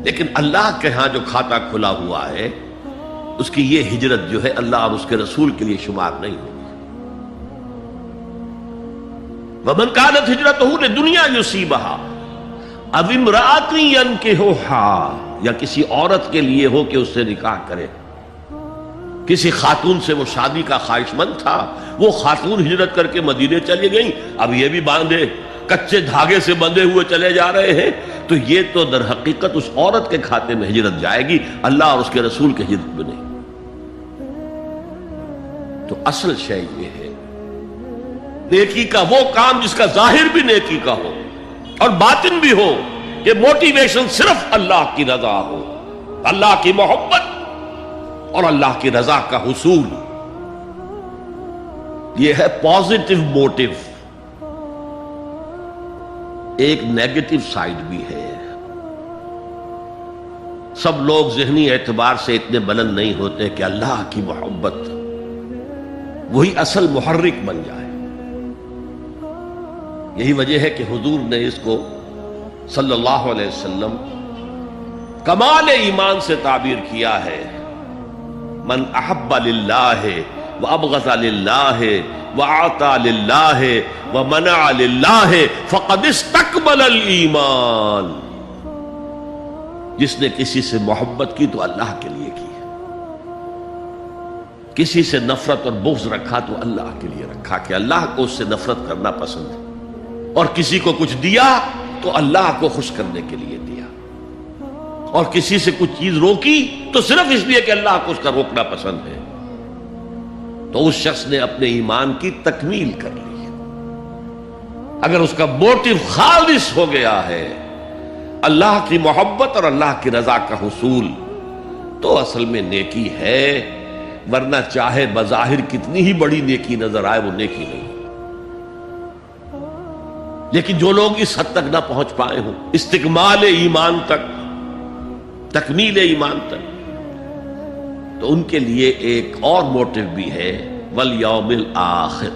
لیکن اللہ کے ہاں جو کھاتا کھلا ہوا ہے، اس کی یہ ہجرت جو ہے اللہ اور اس کے رسول کے لیے شمار نہیں ہوگی. وَمَنْ كَانَتْ هِجْرَتُهُ لِدُنْيَا يُصِيبَهَا أَوْ امْرَأَةٍ يَنكِحُهَا، یا کسی عورت کے لیے ہو کہ اس سے نکاح کرے. کسی خاتون سے وہ شادی کا خواہش مند تھا، وہ خاتون ہجرت کر کے مدینے چلی گئی، اب یہ بھی باندھے کچے دھاگے سے بندھے ہوئے چلے جا رہے ہیں، تو یہ تو در حقیقت اس عورت کے کھاتے میں ہجرت جائے گی، اللہ اور اس کے رسول کے ہجرت میں نہیں. تو اصل شے یہ ہے، نیکی کا وہ کام جس کا ظاہر بھی نیکی کا ہو اور باطن بھی ہو، کہ موٹیویشن صرف اللہ کی رضا ہو، اللہ کی محبت اور اللہ کی رضا کا حصول. یہ ہے پازیٹو موٹیو. ایک نیگیٹو سائیڈ بھی ہے. سب لوگ ذہنی اعتبار سے اتنے بلند نہیں ہوتے کہ اللہ کی محبت وہی اصل محرک بن جائے. یہی وجہ ہے کہ حضور نے اس کو صلی اللہ علیہ وسلم کمال ایمان سے تعبیر کیا ہے. من احب للہ وابغض للہ وعطى للہ ومنع للہ فقد استکمل الایمان. جس نے کسی سے محبت کی تو اللہ کے لیے کی، کسی سے نفرت اور بغض رکھا تو اللہ کے لیے رکھا، کہ اللہ کو اس سے نفرت کرنا پسند ہے، اور کسی کو کچھ دیا تو اللہ کو خوش کرنے کے لیے دیا، اور کسی سے کچھ چیز روکی تو صرف اس لیے کہ اللہ کو اس کا روکنا پسند ہے. تو اس شخص نے اپنے ایمان کی تکمیل کر لی. اگر اس کا موٹیو خالص ہو گیا ہے اللہ کی محبت اور اللہ کی رضا کا حصول، تو اصل میں نیکی ہے. ورنہ چاہے بظاہر کتنی ہی بڑی نیکی نظر آئے، وہ نیکی نہیں. لیکن جو لوگ اس حد تک نہ پہنچ پائے ہوں، استکمال ایمان تک، تکمیل ایمان تک، تو ان کے لیے ایک اور موٹیو بھی ہے، والیوم الآخر،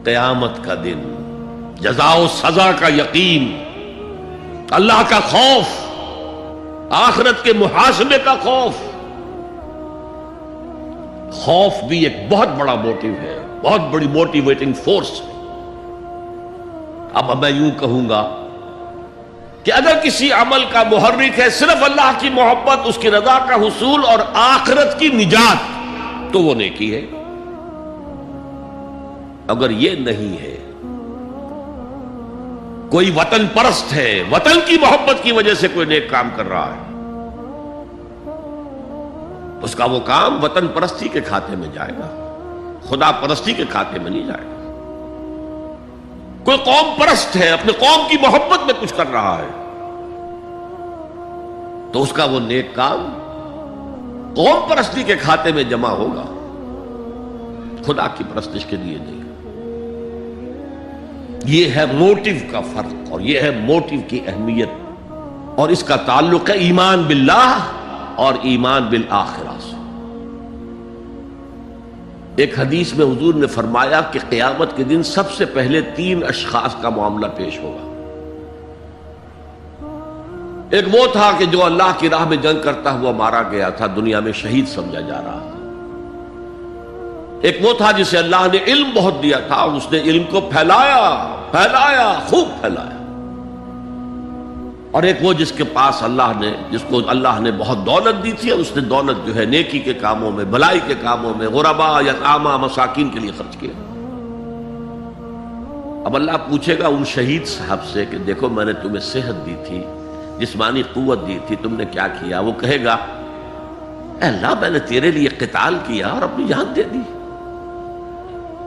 قیامت کا دن، جزا و سزا کا یقین، اللہ کا خوف، آخرت کے محاسبے کا خوف. خوف بھی ایک بہت بڑا موٹیو ہے، بہت بڑی موٹیویٹنگ فورس ہے. اب میں یوں کہوں گا کہ اگر کسی عمل کا محرک ہے صرف اللہ کی محبت، اس کی رضا کا حصول اور آخرت کی نجات، تو وہ نیکی ہے. اگر یہ نہیں ہے، کوئی وطن پرست ہے، وطن کی محبت کی وجہ سے کوئی نیک کام کر رہا ہے، اس کا وہ کام وطن پرستی کے کھاتے میں جائے گا، خدا پرستی کے کھاتے میں نہیں جائے گا. کوئی قوم پرست ہے، اپنے قوم کی محبت میں کچھ کر رہا ہے، تو اس کا وہ نیک کام قوم پرستی کے کھاتے میں جمع ہوگا، خدا کی پرستش کے لیے نہیں. یہ ہے موٹیو کا فرق، اور یہ ہے موٹیو کی اہمیت، اور اس کا تعلق ہے ایمان باللہ اور ایمان بالآخرہ سے. ایک حدیث میں حضور نے فرمایا کہ قیامت کے دن سب سے پہلے 3 اشخاص کا معاملہ پیش ہوگا. ایک وہ تھا کہ جو اللہ کی راہ میں جنگ کرتا ہوا مارا گیا تھا، دنیا میں شہید سمجھا جا رہا تھا۔ ایک وہ تھا جسے اللہ نے علم بہت دیا تھا اور اس نے علم کو پھیلایا، خوب پھیلایا۔ اور ایک وہ جس کے پاس جس کو اللہ نے بہت دولت دی تھی اور اس نے دولت جو ہے نیکی کے کاموں میں، بھلائی کے کاموں میں، غرباء، یتامیٰ، مساکین کے لیے خرچ کیا۔ اب اللہ پوچھے گا ان شہید صاحب سے کہ دیکھو میں نے تمہیں صحت دی تھی، جسمانی قوت دی تھی، تم نے کیا کیا؟ وہ کہے گا اے اللہ میں نے تیرے لیے قتال کیا اور اپنی جان دے دی۔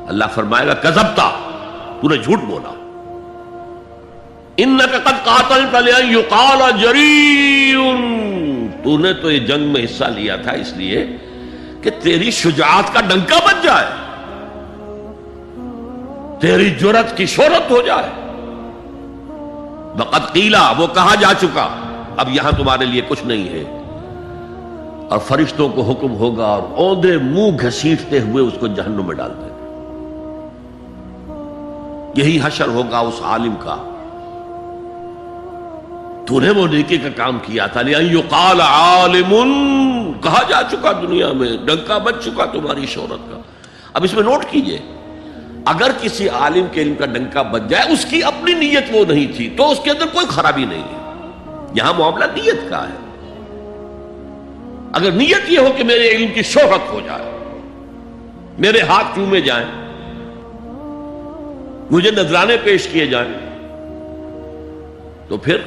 اللہ فرمائے گا کذبتا، تو نے جھوٹ بولا، انک قد قاتلت لأن یقال جریء، تو نے تو یہ جنگ میں حصہ لیا تھا اس لیے کہ تیری شجاعت کا ڈنکا بج جائے، تیری جرأت کی شہرت ہو جائے۔ وقد قیلا، وہ کہا جا چکا، اب یہاں تمہارے لیے کچھ نہیں ہے۔ اور فرشتوں کو حکم ہوگا اور اوندے منہ گھسیٹتے ہوئے اس کو جہنم میں ڈال دیں۔ یہی حشر ہوگا اس عالم کا، تو نے وہ نیکی کا کام کیا تھا، لأن یقال عالم، کہا جا چکا دنیا میں، ڈنکا بج چکا تمہاری شہرت کا۔ اب اس میں نوٹ کیجئے، اگر کسی عالم کے علم کا ڈنکا بج جائے، اس کی اپنی نیت وہ نہیں تھی تو اس کے اندر کوئی خرابی نہیں ہے۔ یہاں معاملہ نیت کا ہے۔ اگر نیت یہ ہو کہ میرے علم کی شہرت ہو جائے، میرے ہاتھ چومے جائیں، مجھے نذرانے پیش کیے جائیں، تو پھر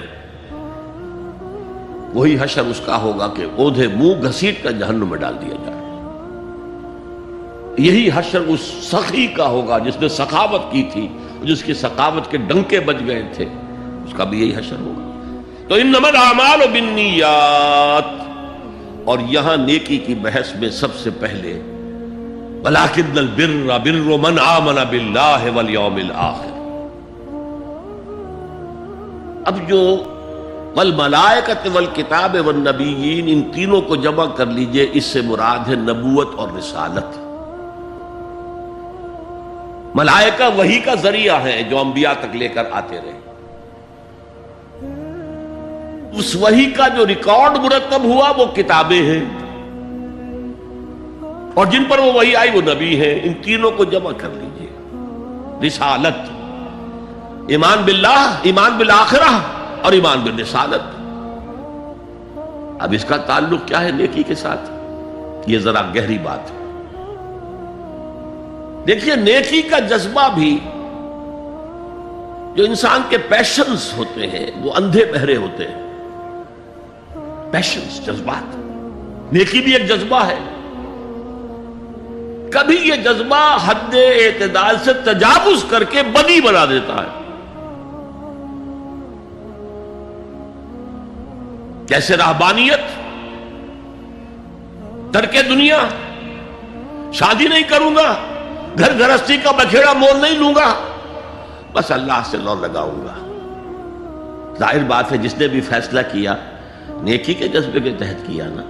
وہی حشر اس کا ہوگا کہ اوندھے منہ گھسیٹ کر جہنم میں ڈال دیا جائے۔ یہی حشر اس سخی کا ہوگا جس نے سخاوت کی تھی، جس کی سخاوت کے ڈنکے بج گئے تھے، اس کا بھی یہی حشر ہوگا۔ تو انما الاعمال بالنیات، اور یہاں نیکی کی بحث میں سب سے پہلے ولکن البر بر من آمن باللہ والیوم الآخر۔ اب جو والملائکۃ والکتاب والنبیین، ان تینوں کو جمع کر لیجئے، اس سے مراد ہے نبوت اور رسالت۔ ملائکہ وحی کا ذریعہ ہے جو انبیاء تک لے کر آتے رہے، اس وحی کا جو ریکارڈ مرتب ہوا وہ کتابیں ہیں، اور جن پر وہ وحی آئی وہ نبی ہیں۔ ان تینوں کو جمع کر لیجئے، رسالت، ایمان باللہ، ایمان بالآخرہ، اور ایمان بالرسالت۔ اب اس کا تعلق کیا ہے نیکی کے ساتھ؟ یہ ذرا گہری بات ہے۔ دیکھیے نیکی کا جذبہ بھی، جو انسان کے پیشنز ہوتے ہیں وہ اندھے بہرے ہوتے ہیں۔ پیشنز، جذبات، نیکی بھی ایک جذبہ ہے۔ کبھی یہ جذبہ حد اعتدال سے تجاوز کر کے بدی بنا دیتا ہے، جیسے رہبانیت، ترک دنیا، شادی نہیں کروں گا، گھر گھرستی کا بکھیڑا مول نہیں لوں گا، بس اللہ سے لو لگاؤں گا۔ ظاہر بات ہے جس نے بھی فیصلہ کیا نیکی کے جذبے کے تحت کیا نا،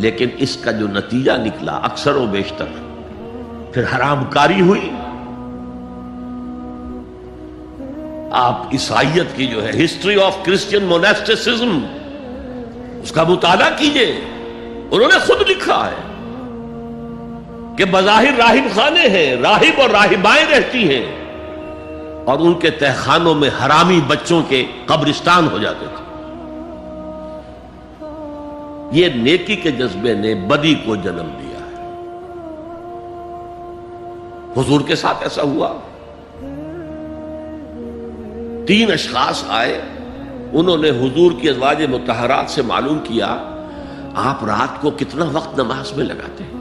لیکن اس کا جو نتیجہ نکلا اکثر و بیشتر پھر حرام کاری ہوئی۔ آپ عیسائیت کی جو ہے ہسٹری آف کرسچین موناسٹسزم، اس کا مطالعہ کیجئے، انہوں نے خود لکھا ہے کہ بظاہر راہب خانے ہیں، راہب اور راہبائیں رہتی ہیں، اور ان کے تہخانوں میں حرامی بچوں کے قبرستان ہو جاتے تھے۔ یہ نیکی کے جذبے نے بدی کو جنم دیا ہے۔ حضور کے ساتھ ایسا ہوا، 3 اشخاص آئے، انہوں نے حضور کی ازواج مطہرات سے معلوم کیا آپ رات کو کتنا وقت نماز میں لگاتے ہیں،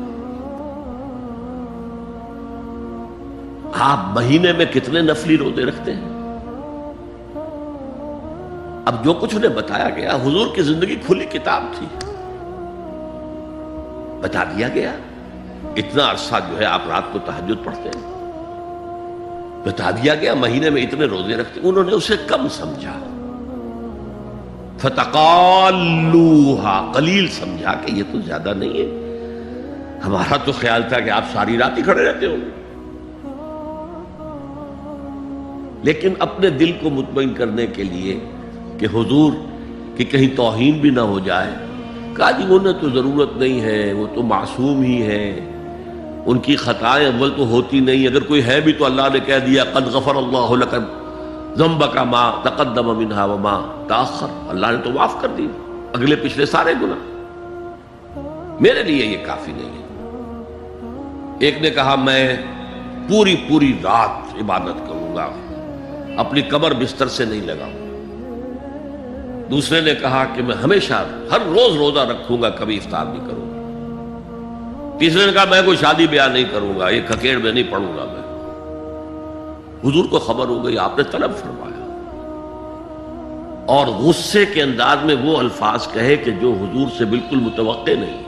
آپ مہینے میں کتنے نفلی روزے رکھتے ہیں۔ اب جو کچھ انہیں بتایا گیا، حضور کی زندگی کھلی کتاب تھی، بتا دیا گیا اتنا عرصہ جو ہے آپ رات کو تہجد پڑھتے ہیں، بتا دیا گیا مہینے میں اتنے روزے رکھتے ہیں۔ انہوں نے اسے کم سمجھا، فتقالوها، قلیل سمجھا کہ یہ تو زیادہ نہیں ہے، ہمارا تو خیال تھا کہ آپ ساری رات ہی کھڑے رہتے ہو۔ لیکن اپنے دل کو مطمئن کرنے کے لیے کہ حضور کی کہیں توہین بھی نہ ہو جائے. کہا جی انہیں تو ضرورت نہیں ہے، وہ تو معصوم ہی ہے، ان کی خطائیں اول تو ہوتی نہیں، اگر کوئی ہے بھی تو اللہ نے کہہ دیا قد غفر اللہ لک ذنبک ما تقدم منہا وما تاخر، اللہ نے تو معاف کر دی اگلے پچھلے سارے گناہ، میرے لیے یہ کافی نہیں ہے. ایک نے کہا میں پوری رات عبادت کروں گا، اپنی کمر بستر سے نہیں لگاؤں. دوسرے نے کہا کہ میں ہمیشہ ہر روز روزہ رکھوں گا، کبھی افطار نہیں کروں گا. تیسرے نے کہا میں کوئی شادی بیاہ نہیں کروں گا، یہ کھکیڑ میں نہیں پڑھوں گا میں. حضور کو خبر ہو گئی، آپ نے طلب فرمایا اور غصے کے انداز میں وہ الفاظ کہے کہ جو حضور سے بالکل متوقع نہیں.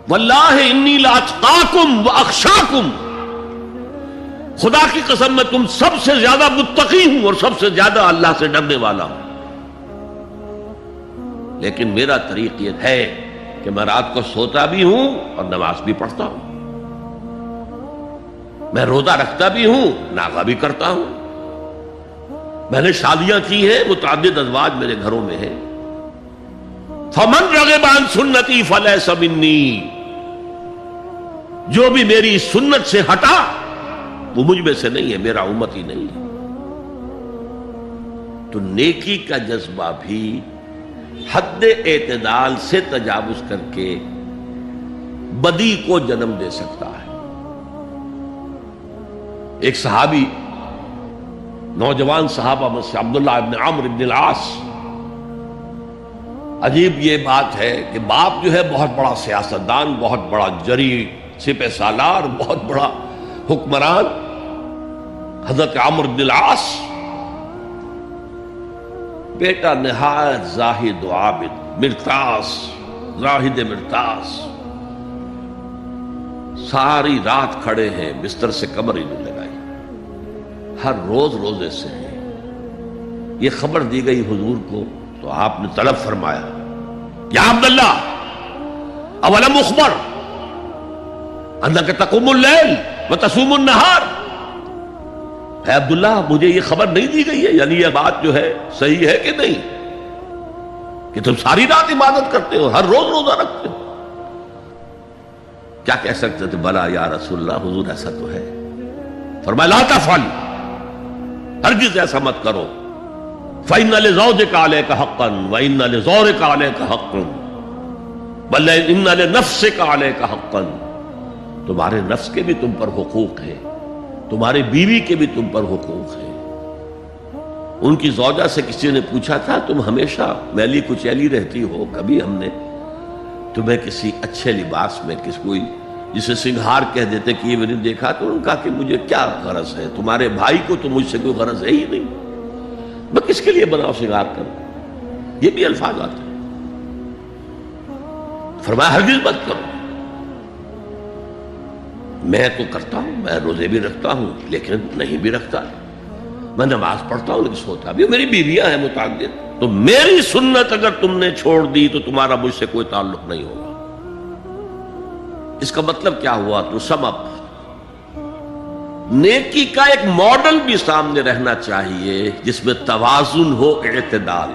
واللہ انی لاتقاکم واخشاکم، خدا کی قسم میں تم سب سے زیادہ متقی ہوں اور سب سے زیادہ اللہ سے ڈرنے والا ہوں. لیکن میرا طریق یہ ہے کہ میں رات کو سوتا بھی ہوں اور نماز بھی پڑھتا ہوں، میں روزہ رکھتا بھی ہوں، ناغہ بھی کرتا ہوں، میں نے شادیاں کی ہیں، متعدد ازواج میرے گھروں میں ہیں. فمن رغب عن سنتی فلیس منی، جو بھی میری سنت سے ہٹا وہ مجھ میں سے نہیں ہے، میرا امتی نہیں ہے. تو نیکی کا جذبہ بھی حد اعتدال سے تجاوز کر کے بدی کو جنم دے سکتا ہے. ایک صحابی نوجوان صحابہ میں سے عبداللہ ابن عمرو ابن العاص، عجیب یہ بات ہے کہ باپ جو ہے بہت بڑا سیاستدان، بہت بڑا جری سپہ سالار، بہت بڑا حکمران، حضرت عمرو بن العاص بیٹا نہایت زاہد و عابد، مرتاس، زاہد مرتاس، ساری رات کھڑے ہیں، بستر سے کمر ہی نہیں لگائی، ہر روز روزے سے ہیں. یہ خبر دی گئی حضور کو تو آپ نے طلب فرمایا یا عبداللہ اولم اخبر انک تقوم اللیل وتصوم النہار، اے عبداللہ مجھے یہ خبر نہیں دی گئی ہے، یعنی یہ بات جو ہے صحیح ہے کہ نہیں کہ تم ساری رات عبادت کرتے ہو، ہر روز روزہ رکھتے ہو؟ کیا کہہ سکتے تھے؟ بلا یا رسول اللہ، حضور ایسا تو ہے. فرمایا لا تفعل، ہرگز ایسا مت کرو. فإن لزوجك عليك حقا وإن لزورك عليك حقا بل إن لنفسك عليك حقا، تمہارے نفس کے بھی تم پر حقوق ہیں، تمہاری بیوی کے بھی تم پر حقوق ہیں. ان کی زوجہ سے کسی نے پوچھا تھا تم ہمیشہ میلی کچیلی رہتی ہو، کبھی ہم نے تمہیں کسی اچھے لباس میں کس کوئی جسے سنگھار کہہ دیتے کہ یہ میں نے دیکھا؟ تو انہوں نے کہا کہ مجھے کیا غرض ہے، تمہارے بھائی کو تو مجھ سے کوئی غرض ہے ہی نہیں، میں کس کے لیے بناؤ سنگھار کروں؟ یہ بھی الفاظ آتے ہیں. فرمایا ہرگز مت کرو. میں تو کرتا ہوں، میں روزے بھی رکھتا ہوں لیکن نہیں بھی رکھتا، میں نماز پڑھتا ہوں لیکن سوتا بھی ہوں، میری بیویاں ہیں متعدد، تو میری سنت اگر تم نے چھوڑ دی تو تمہارا مجھ سے کوئی تعلق نہیں ہوگا. اس کا مطلب کیا ہوا؟ تو سم اپ، نیکی کا ایک ماڈل بھی سامنے رہنا چاہیے جس میں توازن ہو، اعتدال.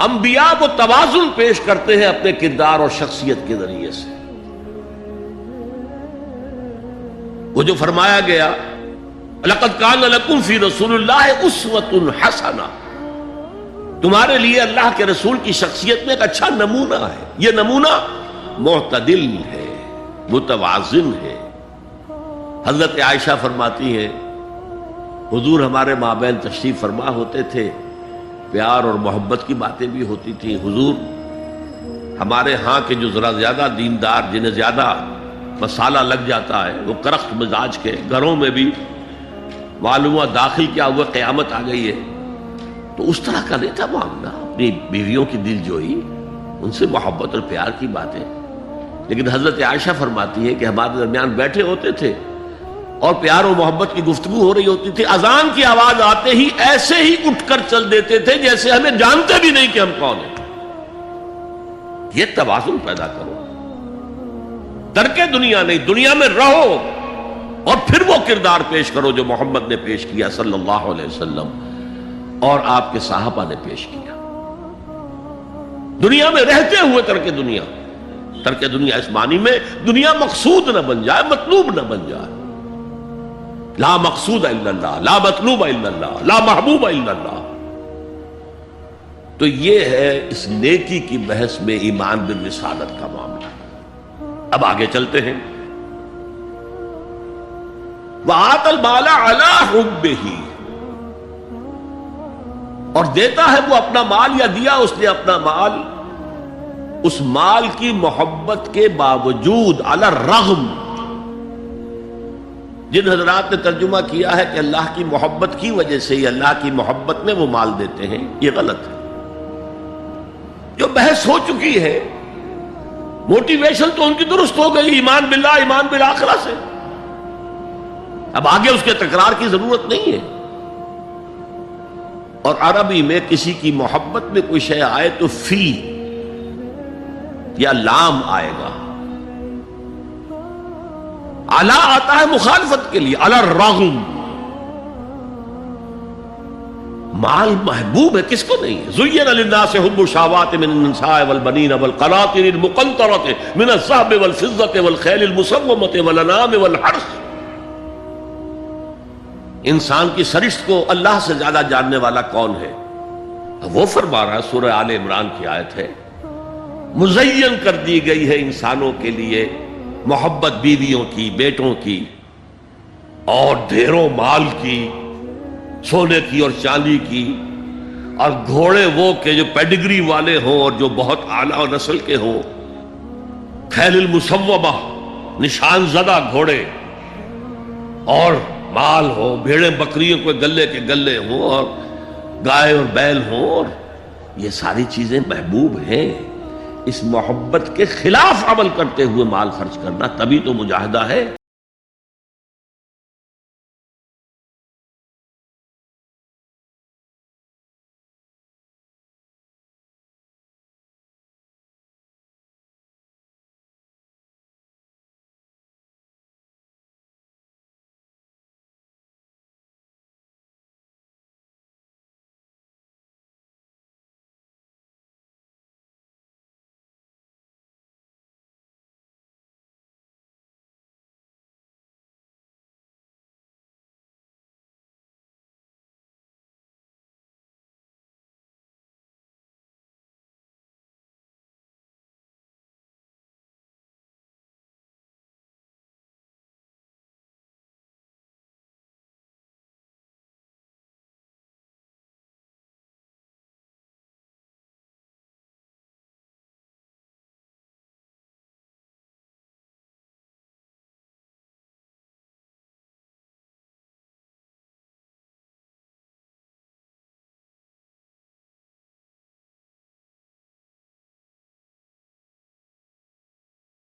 انبیاء وہ توازن پیش کرتے ہیں اپنے کردار اور شخصیت کے ذریعے سے. وہ جو فرمایا گیا لقد کان لکم فی رسول اللہ اسوۃ حسنہ، تمہارے لیے اللہ کے رسول کی شخصیت میں ایک اچھا نمونہ ہے. یہ نمونہ معتدل ہے، متوازن ہے. حضرت عائشہ فرماتی ہیں حضور ہمارے مابین تشریف فرما ہوتے تھے، پیار اور محبت کی باتیں بھی ہوتی تھیں. حضور ہمارے ہاں کے جو ذرا زیادہ دیندار، جنہیں زیادہ مسالہ لگ جاتا ہے، وہ کرخت مزاج کے گھروں میں بھی معلوم ہوا داخل کیا ہوا قیامت آ گئی ہے، تو اس طرح کا نہیں تھا معاملہ. اپنی بیویوں کی دل جوئی، ان سے محبت اور پیار کی باتیں. لیکن حضرت عائشہ فرماتی ہے کہ ہمارے درمیان بیٹھے ہوتے تھے اور پیار و محبت کی گفتگو ہو رہی ہوتی تھی، اذان کی آواز آتے ہی ایسے ہی اٹھ کر چل دیتے تھے جیسے ہمیں جانتے بھی نہیں کہ ہم کون ہیں. یہ توازن پیدا کرو، ترک دنیا نہیں، دنیا میں رہو اور پھر وہ کردار پیش کرو جو محمد نے پیش کیا صلی اللہ علیہ وسلم اور آپ کے صحابہ نے پیش کیا. دنیا میں رہتے ہوئے ترک دنیا اس معنی میں دنیا مقصود نہ بن جائے، مطلوب نہ بن جائے. لا مقصود الا اللہ، لا مطلوب الا اللہ، لا محبوب الا اللہ. تو یہ ہے اس نیکی کی بحث میں ایمان بالرسالت کا معاملہ. اب آگے چلتے ہیں. وَآتَى الْمَالَ عَلَىٰ حُبِّهِ، اور دیتا ہے وہ اپنا مال، یا دیا اس نے اپنا مال اس مال کی محبت کے باوجود، علی الرغم. جن حضرات نے ترجمہ کیا ہے کہ اللہ کی محبت کی وجہ سے ہی اللہ کی محبت میں وہ مال دیتے ہیں، یہ غلط ہے. جو بحث ہو چکی ہے، موٹیویشن تو ان کی درست ہو گئی، ایمان باللہ، ایمان بالآخرہ سے. اب آگے اس کے تکرار کی ضرورت نہیں ہے. اور عربی میں کسی کی محبت میں کوئی شے آئے تو فی یا لام آئے گا. علی آتا ہے مخالفت کے لیے، علی الرغم. مال محبوب ہے، کس کو نہیں ہے؟ زین للناس حب الشہوات من النساء والبنین والقناطر المقنطرۃ من الذهب والفضة والخیل المسومۃ والانعام والحرث. انسان کی سرشت کو اللہ سے زیادہ جاننے والا کون ہے؟ وہ فرما رہا ہے، سورہ آل عمران کی آیت ہے، مزین کر دی گئی ہے انسانوں کے لیے محبت بیویوں کی، بیٹوں کی، اور ڈھیروں مال کی، سونے کی اور چاندی کی، اور گھوڑے وہ کہ جو پیڈگری والے ہوں اور جو بہت اعلیٰ نسل کے ہوں، خیل المسومہ، نشان زدہ گھوڑے، اور مال ہو، بھیڑیں بکریوں کو گلے کے گلے ہوں، اور گائے اور بیل ہوں، اور یہ ساری چیزیں محبوب ہیں. اس محبت کے خلاف عمل کرتے ہوئے مال خرچ کرنا تبھی تو مجاہدہ ہے.